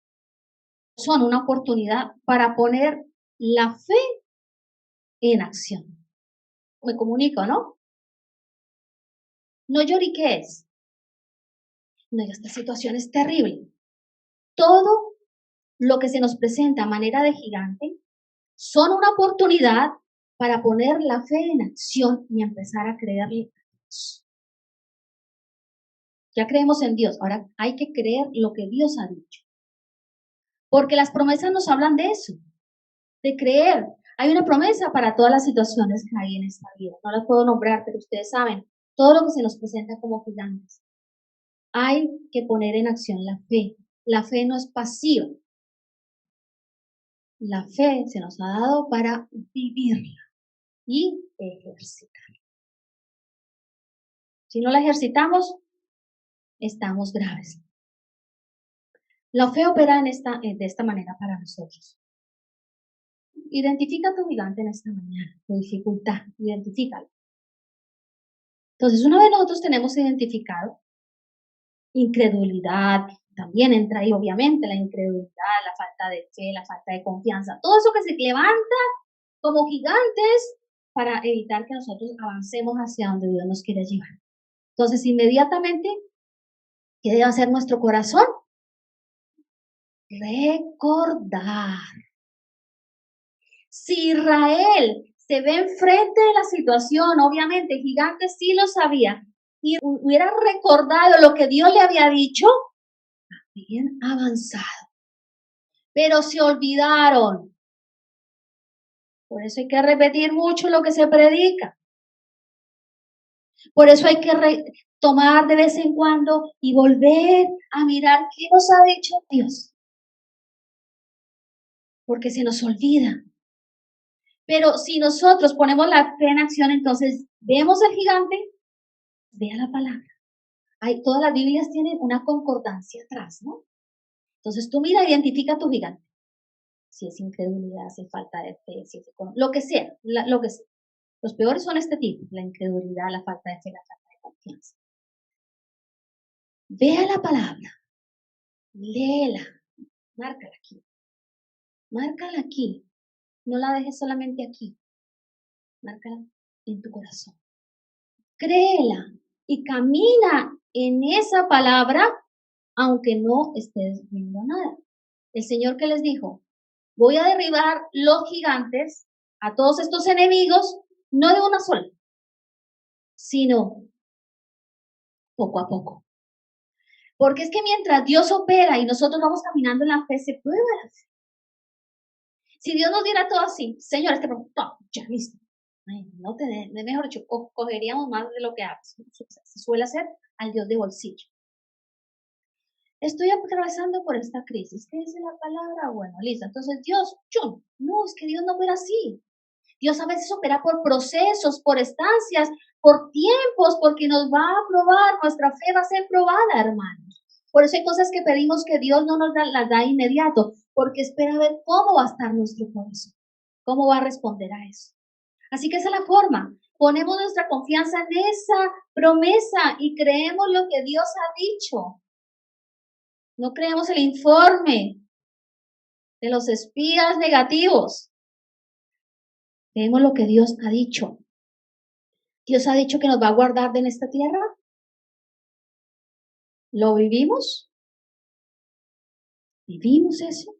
son una oportunidad para poner la fe en acción. Me comunico, ¿no? No lloriquees. No, esta situación es terrible. Todo lo que se nos presenta a manera de gigante son una oportunidad para poner la fe en acción y empezar a creerle a Dios. Ya creemos en Dios, ahora hay que creer lo que Dios ha dicho. Porque las promesas nos hablan de eso, de creer. Hay una promesa para todas las situaciones que hay en esta vida. No las puedo nombrar, pero ustedes saben, todo lo que se nos presenta como gigantes. Hay que poner en acción la fe. La fe no es pasiva. La fe se nos ha dado para vivirla y ejercitarla. Si no la ejercitamos, estamos graves. La fe opera de esta manera para nosotros. Identifica tu gigante en esta mañana, tu dificultad, identifícalo. Entonces, una vez nosotros tenemos identificado incredulidad, también entra ahí obviamente la incredulidad, la falta de fe, la falta de confianza, todo eso que se levanta como gigantes para evitar que nosotros avancemos hacia donde Dios nos quiere llevar. Entonces, inmediatamente, ¿qué debe hacer nuestro corazón? Recordar. Si Israel se ve enfrente de la situación, obviamente, gigante sí lo sabía, y hubiera recordado lo que Dios le había dicho, habían avanzado. Pero se olvidaron. Por eso hay que repetir mucho lo que se predica. Por eso hay que tomar de vez en cuando y volver a mirar qué nos ha dicho Dios. Porque se nos olvida. Pero si nosotros ponemos la fe en acción, entonces vemos el gigante, vea la palabra. Todas las Biblias tienen una concordancia atrás, ¿no? Entonces tú mira, identifica tu gigante. Si es incredulidad, si es falta de fe, si es lo que sea, lo que sea. Los peores son este tipo, la incredulidad, la falta de fe, la falta de confianza. Vea la palabra, léela, márcala aquí. Márcala aquí. No la dejes solamente aquí. Márcala en tu corazón. Créela y camina en esa palabra, aunque no estés viendo nada. El Señor que les dijo, voy a derribar los gigantes, a todos estos enemigos, no de una sola, sino poco a poco. Porque es que mientras Dios opera y nosotros vamos caminando en la fe, se prueba la fe. Si Dios nos diera todo así, Señor, ya listo. No mejor dicho, cogeríamos más de lo que se suele hacer al Dios de bolsillo. Estoy atravesando por esta crisis. ¿Qué dice la palabra? Bueno, listo. Entonces Dios, no, es que Dios no opera así. Dios a veces opera por procesos, por estancias, por tiempos, porque nos va a probar, nuestra fe va a ser probada, hermanos. Por eso hay cosas que pedimos que Dios no nos las da inmediato, porque espera ver cómo va a estar nuestro corazón, cómo va a responder a eso. Así que esa es la forma. Ponemos nuestra confianza en esa promesa y creemos lo que Dios ha dicho. No creemos el informe de los espías negativos. Creemos lo que Dios ha dicho. Dios ha dicho que nos va a guardar en esta tierra. ¿Lo vivimos? ¿Vivimos eso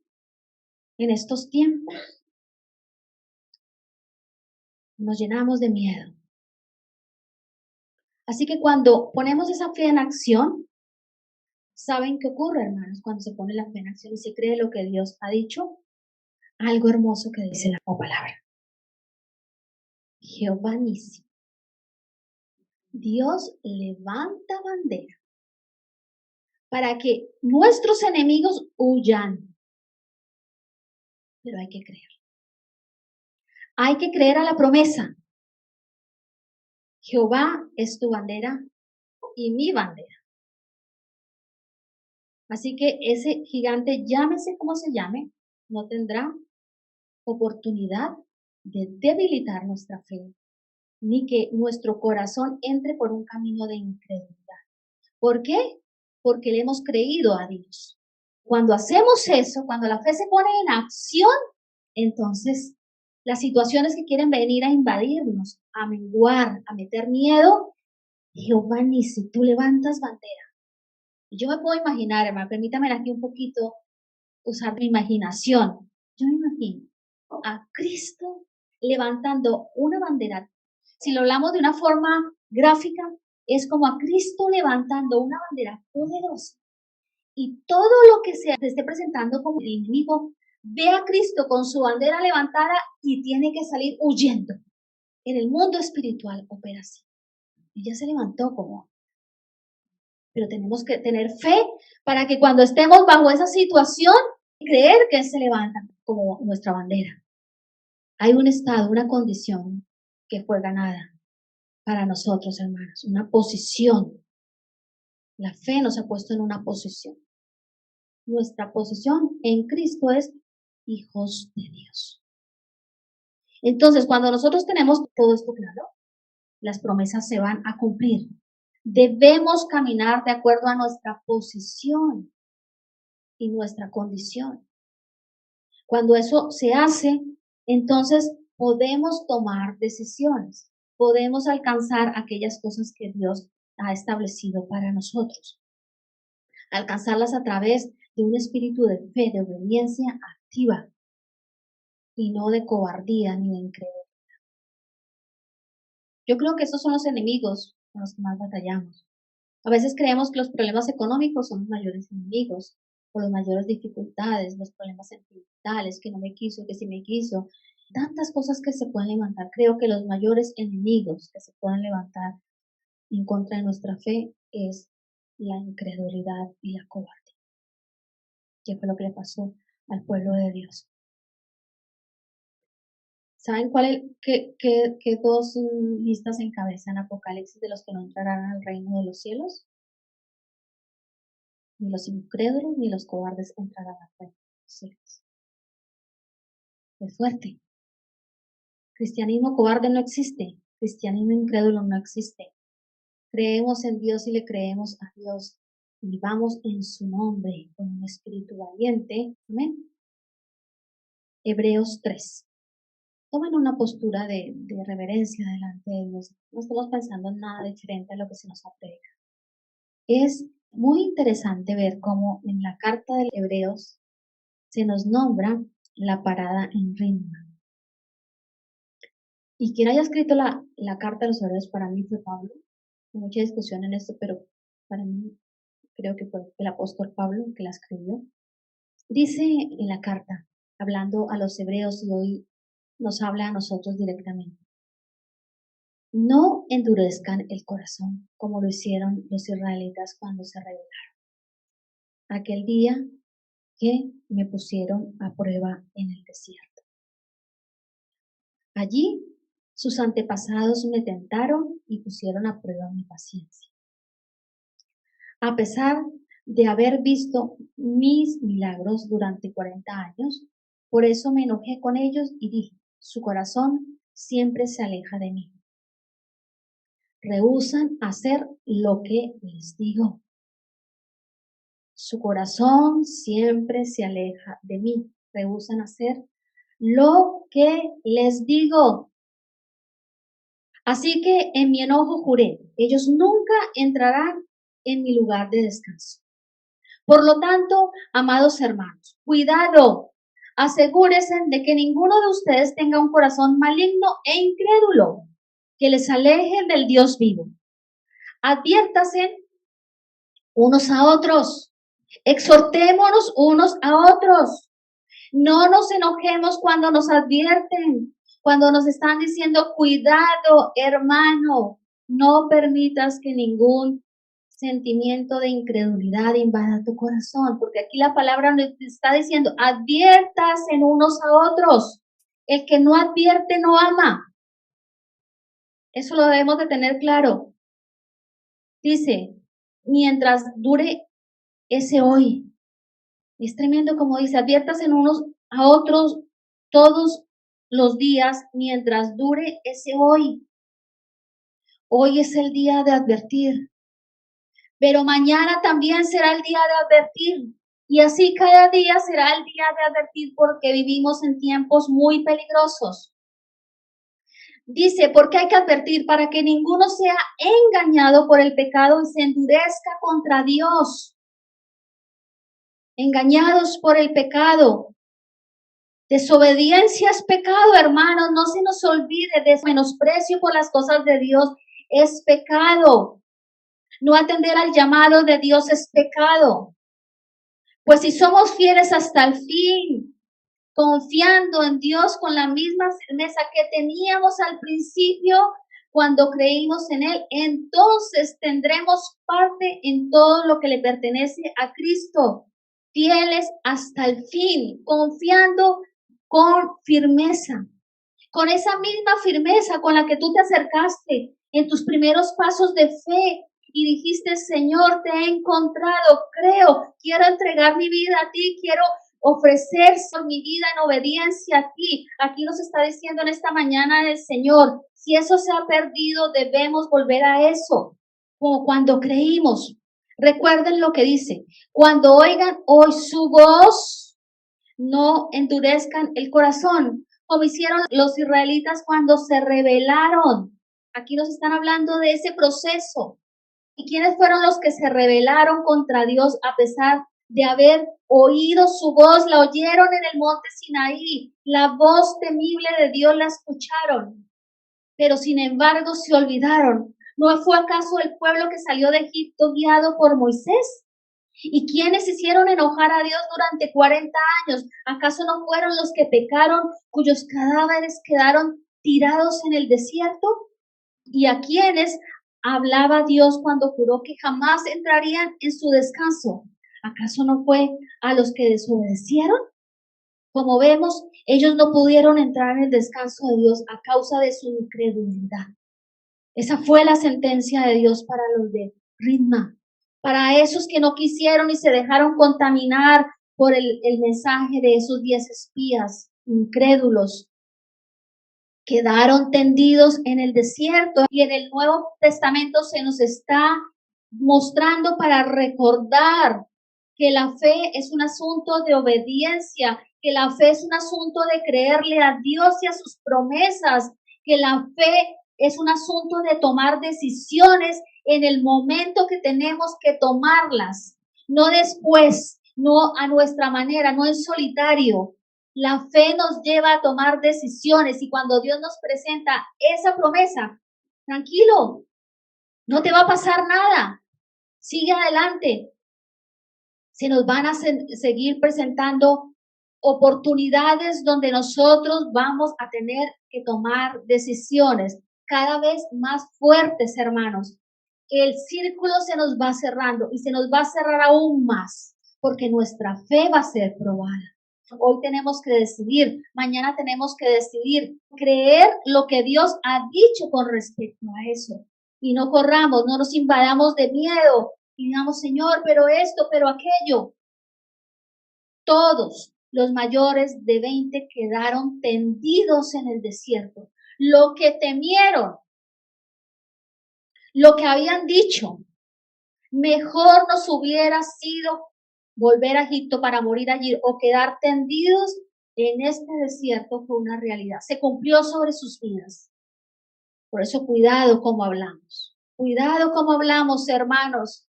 en estos tiempos? Nos llenamos de miedo. Así que cuando ponemos esa fe en acción, ¿saben qué ocurre, hermanos? Cuando se pone la fe en acción y se cree lo que Dios ha dicho, algo hermoso que dice la palabra. Jehová Nissi. Dios levanta bandera para que nuestros enemigos huyan. Pero hay que creer. Hay que creer a la promesa. Jehová es tu bandera y mi bandera. Así que ese gigante, llámese como se llame, no tendrá oportunidad de debilitar nuestra fe, ni que nuestro corazón entre por un camino de incredulidad. ¿Por qué? Porque le hemos creído a Dios. Cuando hacemos eso, cuando la fe se pone en acción, entonces las situaciones que quieren venir a invadirnos, a menguar, a meter miedo, Jehová Nissi, tú levantas bandera. Y yo me puedo imaginar, hermano, permítame aquí un poquito usar mi imaginación. Yo me imagino a Cristo levantando una bandera. Si lo hablamos de una forma gráfica, es como a Cristo levantando una bandera poderosa. Y todo lo que se esté presentando como el enemigo ve a Cristo con su bandera levantada y tiene que salir huyendo. En el mundo espiritual opera así. Ella se levantó como, pero tenemos que tener fe para que cuando estemos bajo esa situación, creer que Él se levanta como nuestra bandera. Hay un estado, una condición que fue ganada para nosotros, hermanos, una posición. La fe nos ha puesto en una posición. Nuestra posición en Cristo es hijos de Dios. Entonces, cuando nosotros tenemos todo esto claro, las promesas se van a cumplir. Debemos caminar de acuerdo a nuestra posición y nuestra condición. Cuando eso se hace, entonces podemos tomar decisiones, podemos alcanzar aquellas cosas que Dios ha establecido para nosotros. Alcanzarlas a través de un espíritu de fe, de obediencia activa y no de cobardía ni de incredulidad. Yo creo que esos son los enemigos con los que más batallamos. A veces creemos que los problemas económicos son los mayores enemigos, o las mayores dificultades, los problemas sentimentales, que no me quiso, que sí me quiso, tantas cosas que se pueden levantar. Creo que los mayores enemigos que se pueden levantar en contra de nuestra fe es la incredulidad y la cobardía, que fue lo que le pasó al pueblo de Dios. ¿Saben qué dos listas encabezan Apocalipsis de los que no entrarán al reino de los cielos? Ni los incrédulos ni los cobardes entrarán al reino de los cielos. Es fuerte. Cristianismo cobarde no existe. Cristianismo incrédulo no existe. Creemos en Dios y le creemos a Dios. Y vamos en su nombre con un espíritu valiente. Amén. Hebreos 3. Tomen una postura de reverencia delante de Dios. No estamos pensando en nada diferente a lo que se nos predica. Es muy interesante ver cómo en la carta de Hebreos se nos nombra la parada en Ritma. Y quien haya escrito la carta de los Hebreos para mí fue Pablo. Hay mucha discusión en esto, pero para mí creo que fue el apóstol Pablo que la escribió. Dice en la carta, hablando a los hebreos y hoy nos habla a nosotros directamente. No endurezcan el corazón como lo hicieron los israelitas cuando se rebelaron. Aquel día que me pusieron a prueba en el desierto. Allí sus antepasados me tentaron y pusieron a prueba mi paciencia. A pesar de haber visto mis milagros durante 40 años, por eso me enojé con ellos y dije, su corazón siempre se aleja de mí. Rehúsan hacer lo que les digo. Su corazón siempre se aleja de mí. Rehúsan hacer lo que les digo. Así que en mi enojo juré, ellos nunca entrarán en mi lugar de descanso. Por lo tanto, amados hermanos, cuidado, asegúrense de que ninguno de ustedes tenga un corazón maligno e incrédulo, que les aleje del Dios vivo. Adviértase unos a otros, exhortémonos unos a otros. No nos enojemos cuando nos advierten, cuando nos están diciendo, cuidado, hermano, no permitas que ningún sentimiento de incredulidad invada tu corazón, porque aquí la palabra nos está diciendo, adviertas en unos a otros. El que no advierte no ama. Eso lo debemos de tener claro. Dice, mientras dure ese hoy. Es tremendo como dice, adviertas en unos a otros todos los días mientras dure ese hoy. Hoy es el día de advertir. Pero mañana también será el día de advertir. Y así cada día será el día de advertir porque vivimos en tiempos muy peligrosos. Dice, porque hay que advertir para que ninguno sea engañado por el pecado y se endurezca contra Dios. Engañados por el pecado. Desobediencia es pecado, hermanos. No se nos olvide de menosprecio por las cosas de Dios. Es pecado. No atender al llamado de Dios es pecado. Pues si somos fieles hasta el fin, confiando en Dios con la misma firmeza que teníamos al principio cuando creímos en Él, entonces tendremos parte en todo lo que le pertenece a Cristo, fieles hasta el fin, confiando con firmeza, con esa misma firmeza con la que tú te acercaste en tus primeros pasos de fe y dijiste, Señor, te he encontrado, creo, quiero entregar mi vida a ti, quiero ofrecer por mi vida en obediencia a ti. Aquí nos está diciendo en esta mañana el Señor, si eso se ha perdido, debemos volver a eso, como cuando creímos. Recuerden lo que dice, cuando oigan hoy su voz, no endurezcan el corazón, como hicieron los israelitas cuando se rebelaron. Aquí nos están hablando de ese proceso. ¿Y quiénes fueron los que se rebelaron contra Dios a pesar de haber oído su voz? La oyeron en el monte Sinaí, la voz temible de Dios la escucharon, pero sin embargo se olvidaron. ¿No fue acaso el pueblo que salió de Egipto guiado por Moisés? ¿Y quiénes hicieron enojar a Dios durante 40 años? ¿Acaso no fueron los que pecaron, cuyos cadáveres quedaron tirados en el desierto? ¿Y a quiénes hablaba Dios cuando juró que jamás entrarían en su descanso? ¿Acaso no fue a los que desobedecieron? Como vemos, ellos no pudieron entrar en el descanso de Dios a causa de su incredulidad. Esa fue la sentencia de Dios para los de Ritma, para esos que no quisieron y se dejaron contaminar por el mensaje de esos 10 espías incrédulos. Quedaron tendidos en el desierto y en el Nuevo Testamento se nos está mostrando para recordar que la fe es un asunto de obediencia, que la fe es un asunto de creerle a Dios y a sus promesas, que la fe es un asunto de tomar decisiones en el momento que tenemos que tomarlas, no después, no a nuestra manera, no en solitario. La fe nos lleva a tomar decisiones y cuando Dios nos presenta esa promesa, tranquilo, no te va a pasar nada, sigue adelante. Se nos van a seguir presentando oportunidades donde nosotros vamos a tener que tomar decisiones cada vez más fuertes, hermanos. El círculo se nos va cerrando y se nos va a cerrar aún más porque nuestra fe va a ser probada. Hoy tenemos que decidir, mañana tenemos que decidir, creer lo que Dios ha dicho con respecto a eso. Y no corramos, no nos invadamos de miedo y digamos, Señor, pero esto, pero aquello. Todos los mayores de 20 quedaron tendidos en el desierto. Lo que temieron, lo que habían dicho, mejor nos hubiera sido volver a Egipto para morir allí o quedar tendidos en este desierto fue una realidad. Se cumplió sobre sus vidas. Por eso cuidado cómo hablamos. Cuidado cómo hablamos, hermanos.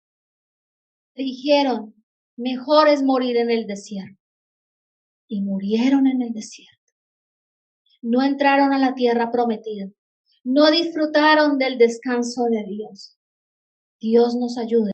Dijeron, mejor es morir en el desierto. Y murieron en el desierto. No entraron a la tierra prometida. No disfrutaron del descanso de Dios. Dios nos ayude.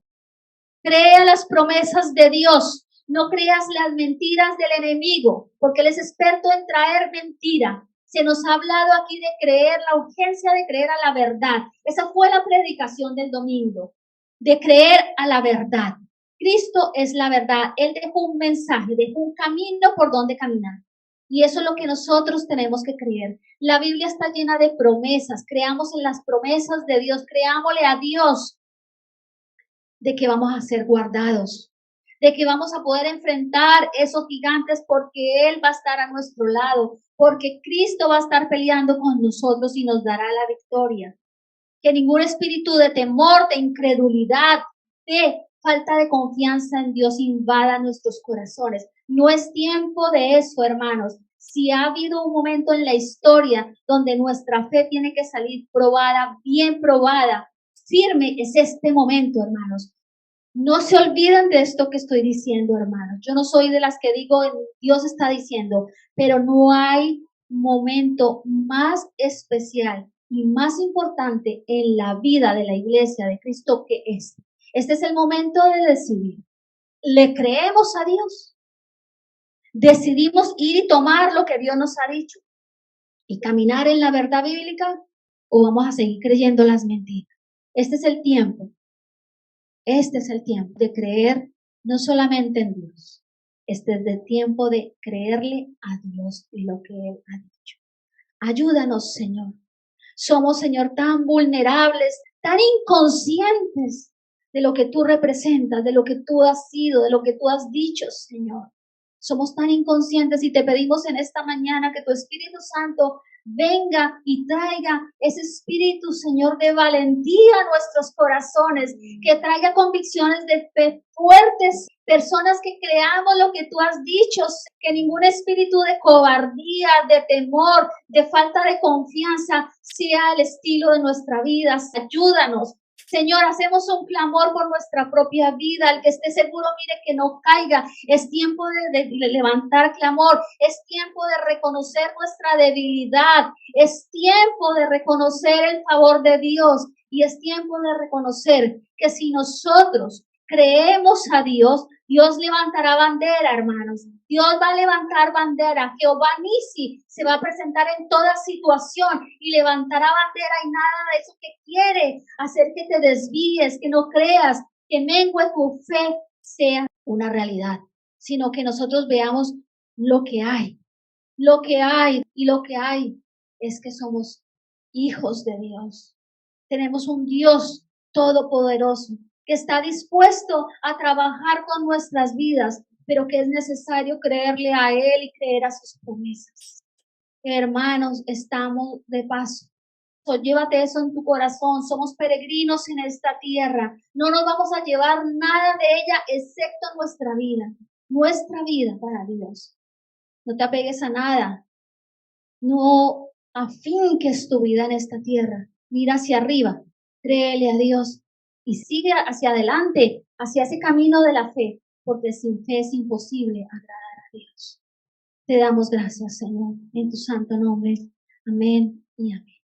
Crea las promesas de Dios. No creas las mentiras del enemigo, porque él es experto en traer mentira. Se nos ha hablado aquí de creer, la urgencia de creer a la verdad. Esa fue la predicación del domingo, de creer a la verdad. Cristo es la verdad. Él dejó un mensaje, dejó un camino por donde caminar. Y eso es lo que nosotros tenemos que creer. La Biblia está llena de promesas. Creamos en las promesas de Dios. Creámosle a Dios de que vamos a ser guardados, de que vamos a poder enfrentar esos gigantes porque Él va a estar a nuestro lado, porque Cristo va a estar peleando con nosotros y nos dará la victoria. Que ningún espíritu de temor, de incredulidad, de falta de confianza en Dios invada nuestros corazones. No es tiempo de eso, hermanos. Si ha habido un momento en la historia donde nuestra fe tiene que salir probada, bien probada, firme, es este momento, hermanos. No se olviden de esto que estoy diciendo, hermanos. Yo no soy de las que digo, Dios está diciendo, pero no hay momento más especial y más importante en la vida de la iglesia de Cristo que este. Este es el momento de decidir. ¿Le creemos a Dios? ¿Decidimos ir y tomar lo que Dios nos ha dicho y caminar en la verdad bíblica o vamos a seguir creyendo las mentiras? Este es el tiempo. Este es el tiempo de creer no solamente en Dios. Este es el tiempo de creerle a Dios y lo que Él ha dicho. Ayúdanos, Señor. Somos, Señor, tan vulnerables, tan inconscientes de lo que tú representas, de lo que tú has sido, de lo que tú has dicho, Señor. Somos tan inconscientes y te pedimos en esta mañana que tu Espíritu Santo venga y traiga ese espíritu, Señor, de valentía a nuestros corazones, que traiga convicciones de fe fuertes, personas que creamos lo que tú has dicho, que ningún espíritu de cobardía, de temor, de falta de confianza sea el estilo de nuestra vida. Ayúdanos. Señor, hacemos un clamor por nuestra propia vida. El que esté seguro, mire que no caiga. Es tiempo de levantar clamor. Es tiempo de reconocer nuestra debilidad. Es tiempo de reconocer el favor de Dios. Y es tiempo de reconocer que si nosotros creemos a Dios, Dios levantará bandera, hermanos. Dios va a levantar bandera. Jehová Nisi se va a presentar en toda situación y levantará bandera, y nada de eso que quiere hacer que te desvíes, que no creas, que mengue tu fe sea una realidad, sino que nosotros veamos lo que hay. Lo que hay, y lo que hay es que somos hijos de Dios. Tenemos un Dios todopoderoso que está dispuesto a trabajar con nuestras vidas, pero que es necesario creerle a Él y creer a sus promesas. Hermanos, estamos de paso. Llévate eso en tu corazón. Somos peregrinos en esta tierra. No nos vamos a llevar nada de ella excepto nuestra vida para Dios. No te apegues a nada. No afinques tu vida en esta tierra. Mira hacia arriba. Créele a Dios y sigue hacia adelante, hacia ese camino de la fe, porque sin fe es imposible agradar a Dios. Te damos gracias, Señor, en tu santo nombre. Amén y amén.